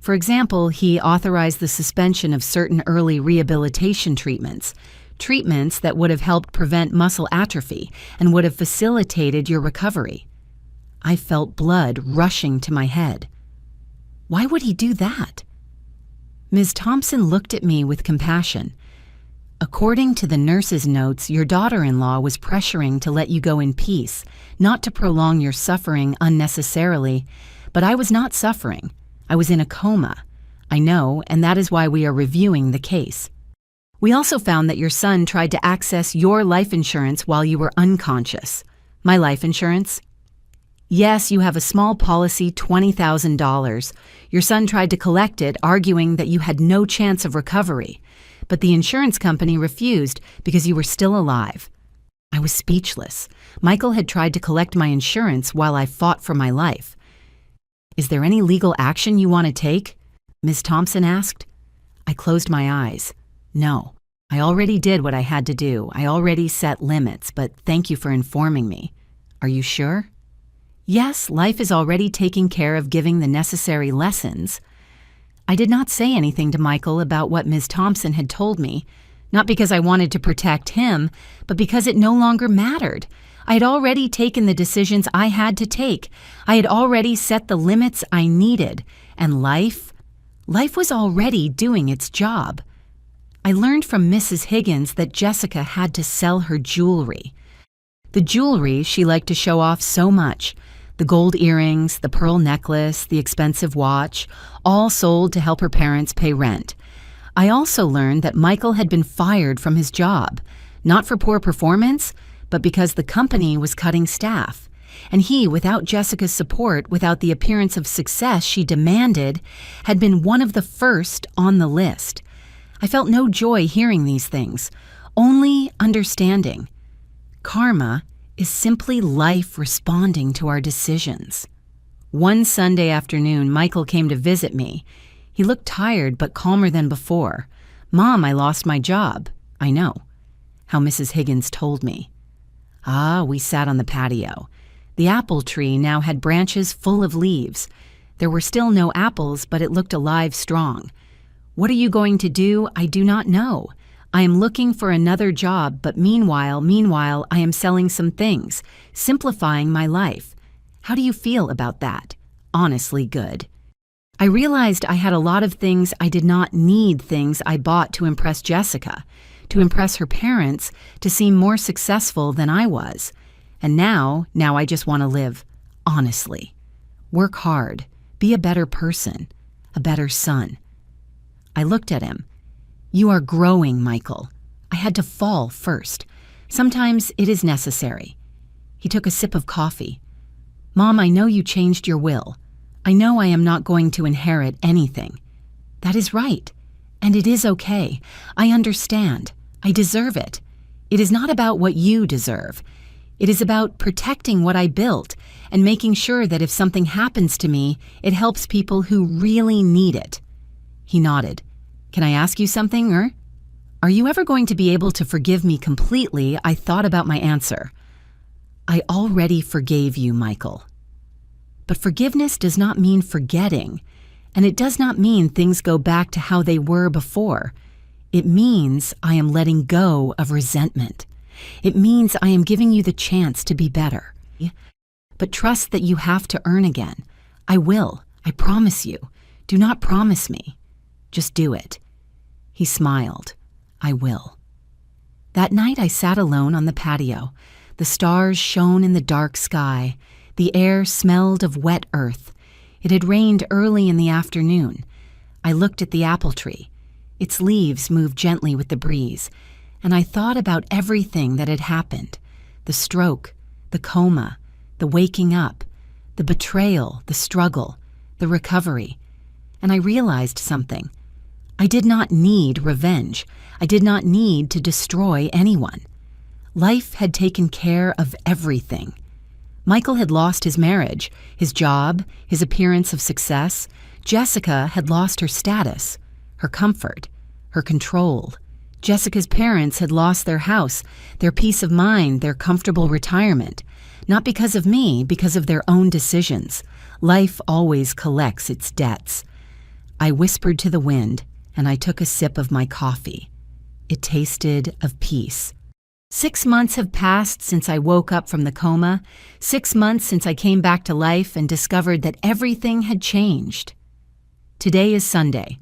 For example, he authorized the suspension of certain early rehabilitation treatments that would have helped prevent muscle atrophy and would have facilitated your recovery. I felt blood rushing to my head. Why would he do that? Ms. Thompson looked at me with compassion. "According to the nurse's notes, your daughter-in-law was pressuring to let you go in peace, not to prolong your suffering unnecessarily. But I was not suffering. I was in a coma. I know, and that is why we are reviewing the case. We also found that your son tried to access your life insurance while you were unconscious." "My life insurance?" Yes, you have a small policy, $20,000. Your son tried to collect it, arguing that you had no chance of recovery. But the insurance company refused because you were still alive. I was speechless. Michael had tried to collect my insurance while I fought for my life. Is there any legal action you want to take? Ms. Thompson asked. I closed my eyes. No, I already did what I had to do. I already set limits, but thank you for informing me. Are you sure? Yes, life is already taking care of giving the necessary lessons. I did not say anything to Michael about what Ms. Thompson had told me, not because I wanted to protect him, but because it no longer mattered. I had already taken the decisions I had to take. I had already set the limits I needed, and life was already doing its job. I learned from Mrs. Higgins that Jessica had to sell her jewelry. The jewelry she liked to show off so much, the gold earrings, the pearl necklace, the expensive watch, all sold to help her parents pay rent. I also learned that Michael had been fired from his job, not for poor performance, but because the company was cutting staff. And he, without Jessica's support, without the appearance of success she demanded, had been one of the first on the list. I felt no joy hearing these things, only understanding. Karma is simply life responding to our decisions. One Sunday afternoon, Michael came to visit me. He looked tired but calmer than before. Mom, I lost my job. I know. How Mrs. Higgins told me. We sat on the patio. The apple tree now had branches full of leaves. There were still no apples, but it looked alive strong. What are you going to do? I do not know. I am looking for another job, but meanwhile, I am selling some things, simplifying my life. How do you feel about that? Honestly, good. I realized I had a lot of things I did not need, things I bought to impress Jessica, to impress her parents, to seem more successful than I was. And now I just want to live honestly. Work hard, be a better person, a better son. I looked at him. You are growing, Michael. I had to fall first. Sometimes it is necessary. He took a sip of coffee. Mom, I know you changed your will. I know I am not going to inherit anything. That is right. And it is okay. I understand. I deserve it. It is not about what you deserve. It is about protecting what I built and making sure that if something happens to me, it helps people who really need it. He nodded. Can I ask you something, or? Are you ever going to be able to forgive me completely? I thought about my answer. I already forgave you, Michael. But forgiveness does not mean forgetting, and it does not mean things go back to how they were before. It means I am letting go of resentment. It means I am giving you the chance to be better. But trust that you have to earn again. I will. I promise you. Do not promise me. Just do it. He smiled. I will. That night I sat alone on the patio. The stars shone in the dark sky. The air smelled of wet earth. It had rained early in the afternoon. I looked at the apple tree. Its leaves moved gently with the breeze, and I thought about everything that had happened. The stroke, the coma, the waking up, the betrayal, the struggle, the recovery. And I realized something. I did not need revenge. I did not need to destroy anyone. Life had taken care of everything. Michael had lost his marriage, his job, his appearance of success. Jessica had lost her status, her comfort, her control. Jessica's parents had lost their house, their peace of mind, their comfortable retirement. Not because of me, because of their own decisions. Life always collects its debts. I whispered to the wind, and I took a sip of my coffee. It tasted of peace. 6 months have passed since I woke up from the coma. 6 months since I came back to life and discovered that everything had changed. Today is Sunday.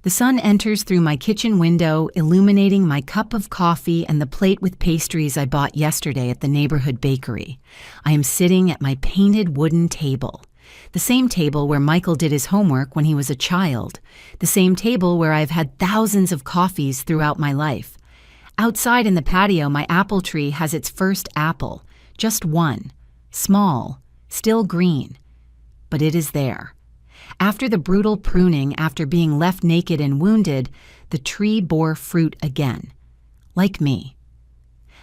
The sun enters through my kitchen window, illuminating my cup of coffee and the plate with pastries I bought yesterday at the neighborhood bakery. I am sitting at my painted wooden table. The same table where Michael did his homework when he was a child. The same table where I've had thousands of coffees throughout my life. Outside in the patio, my apple tree has its first apple. Just one. Small. still green. But it is there. After the brutal pruning, after being left naked and wounded, the tree bore fruit again. Like me.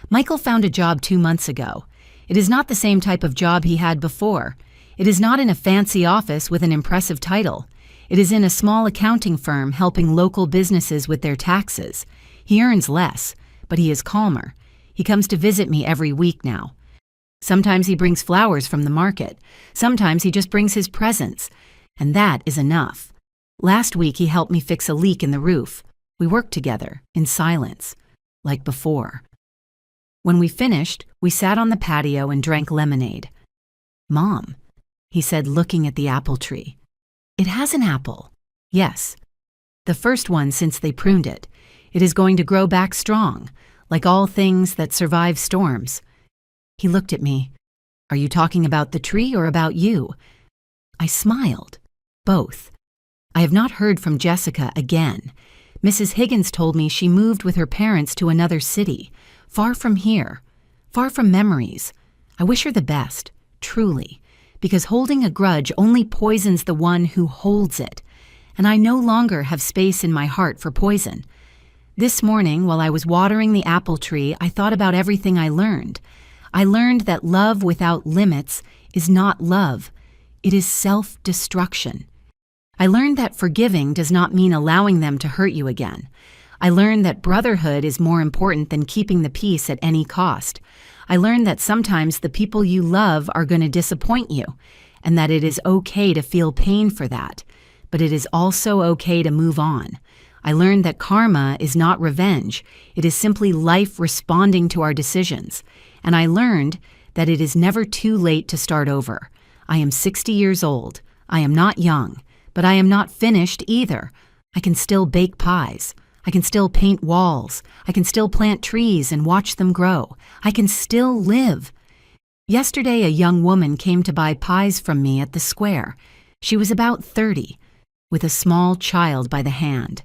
Michael found a job 2 months ago. It is not the same type of job he had before. It is not in a fancy office with an impressive title. It is in a small accounting firm helping local businesses with their taxes. He earns less, but he is calmer. He comes to visit me every week now. Sometimes he brings flowers from the market. Sometimes he just brings his presents. And that is enough. Last week he helped me fix a leak in the roof. We worked together, in silence, like before. When we finished, we sat on the patio and drank lemonade. "Mom," he said, looking at the apple tree. "It has an apple." "Yes. The first one since they pruned it. It is going to grow back strong, like all things that survive storms." He looked at me. "Are you talking about the tree or about you?" I smiled. Both. I have not heard from Jessica again. Mrs. Higgins told me she moved with her parents to another city, far from here, far from memories. I wish her the best, truly, because holding a grudge only poisons the one who holds it, and I no longer have space in my heart for poison. This morning, while I was watering the apple tree, I thought about everything I learned. I learned that love without limits is not love. It is self-destruction. I learned that forgiving does not mean allowing them to hurt you again. I learned that brotherhood is more important than keeping the peace at any cost. I learned that sometimes the people you love are going to disappoint you, and that it is okay to feel pain for that, but it is also okay to move on. I learned that karma is not revenge. It is simply life responding to our decisions. And I learned that it is never too late to start over. I am 60 years old. I am not young, but I am not finished either. I can still bake pies. I can still paint walls. I can still plant trees and watch them grow. I can still live. Yesterday, a young woman came to buy pies from me at the square. She was about 30, with a small child by the hand.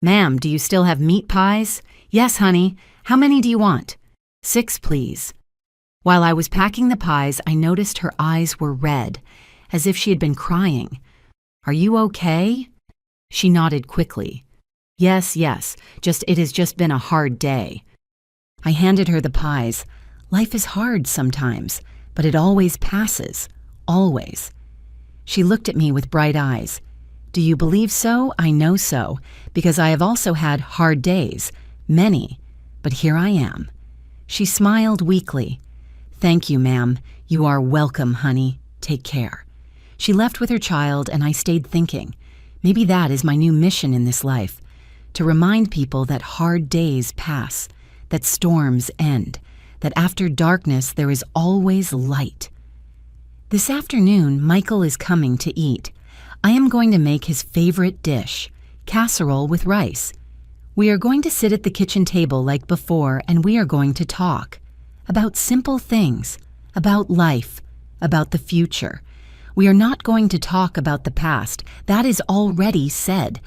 "Ma'am, do you still have meat pies?" "Yes, honey. How many do you want?" "6, please." While I was packing the pies, I noticed her eyes were red, as if she had been crying. "Are you okay?" She nodded quickly. Yes, just it has just been a hard day." I handed her the pies. Life is hard sometimes, but it always passes. Always. She looked at me with bright eyes. "Do you believe so? I know so, because I have also had hard days, many, but here I am." She smiled weakly. "Thank you, ma'am. You are welcome, honey. Take care." She left with her child, and I stayed thinking. Maybe that is my new mission in this life, to remind people that hard days pass, that storms end, that after darkness there is always light. This afternoon, Michael is coming to eat. I am going to make his favorite dish, casserole with rice. We are going to sit at the kitchen table like before, and we are going to talk about simple things, about life, about the future. We are not going to talk about the past. That is already said.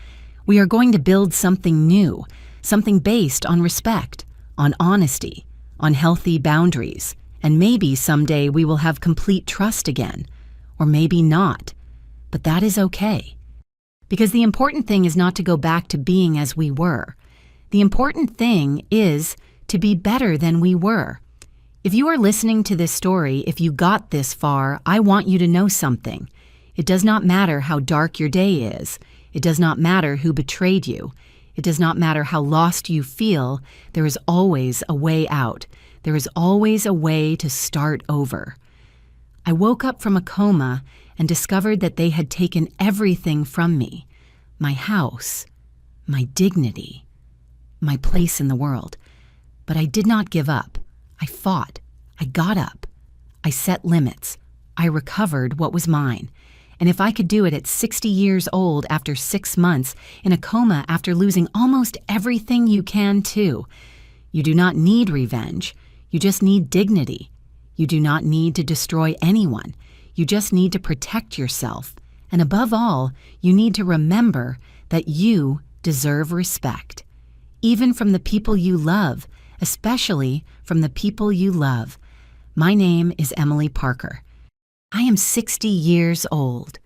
We are going to build something new, something based on respect, on honesty, on healthy boundaries, and maybe someday we will have complete trust again, or maybe not. But that is okay. Because the important thing is not to go back to being as we were. The important thing is to be better than we were. If you are listening to this story, if you got this far, I want you to know something. It does not matter how dark your day is. It does not matter who betrayed you. It does not matter how lost you feel. There is always a way out. There is always a way to start over. I woke up from a coma and discovered that they had taken everything from me. My house, my dignity, my place in the world. But I did not give up. I fought. I got up. I set limits. I recovered what was mine. And if I could do it at 60 years old after 6 months, in a coma after losing almost everything, you can too. You do not need revenge. You just need dignity. You do not need to destroy anyone. You just need to protect yourself. And above all, you need to remember that you deserve respect. Even from the people you love, especially from the people you love. My name is Emily Parker. I am 60 years old,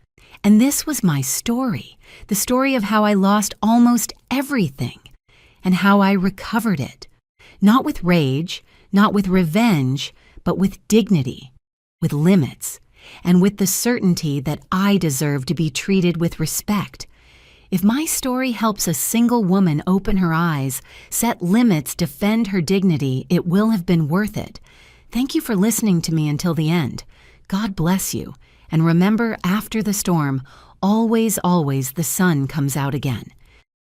and this was my story, the story of how I lost almost everything and how I recovered it. Not with rage, not with revenge, but with dignity, with limits, and with the certainty that I deserve to be treated with respect. If my story helps a single woman open her eyes, set limits, defend her dignity, it will have been worth it. Thank you for listening to me until the end. God bless you. And remember, after the storm, always, always the sun comes out again.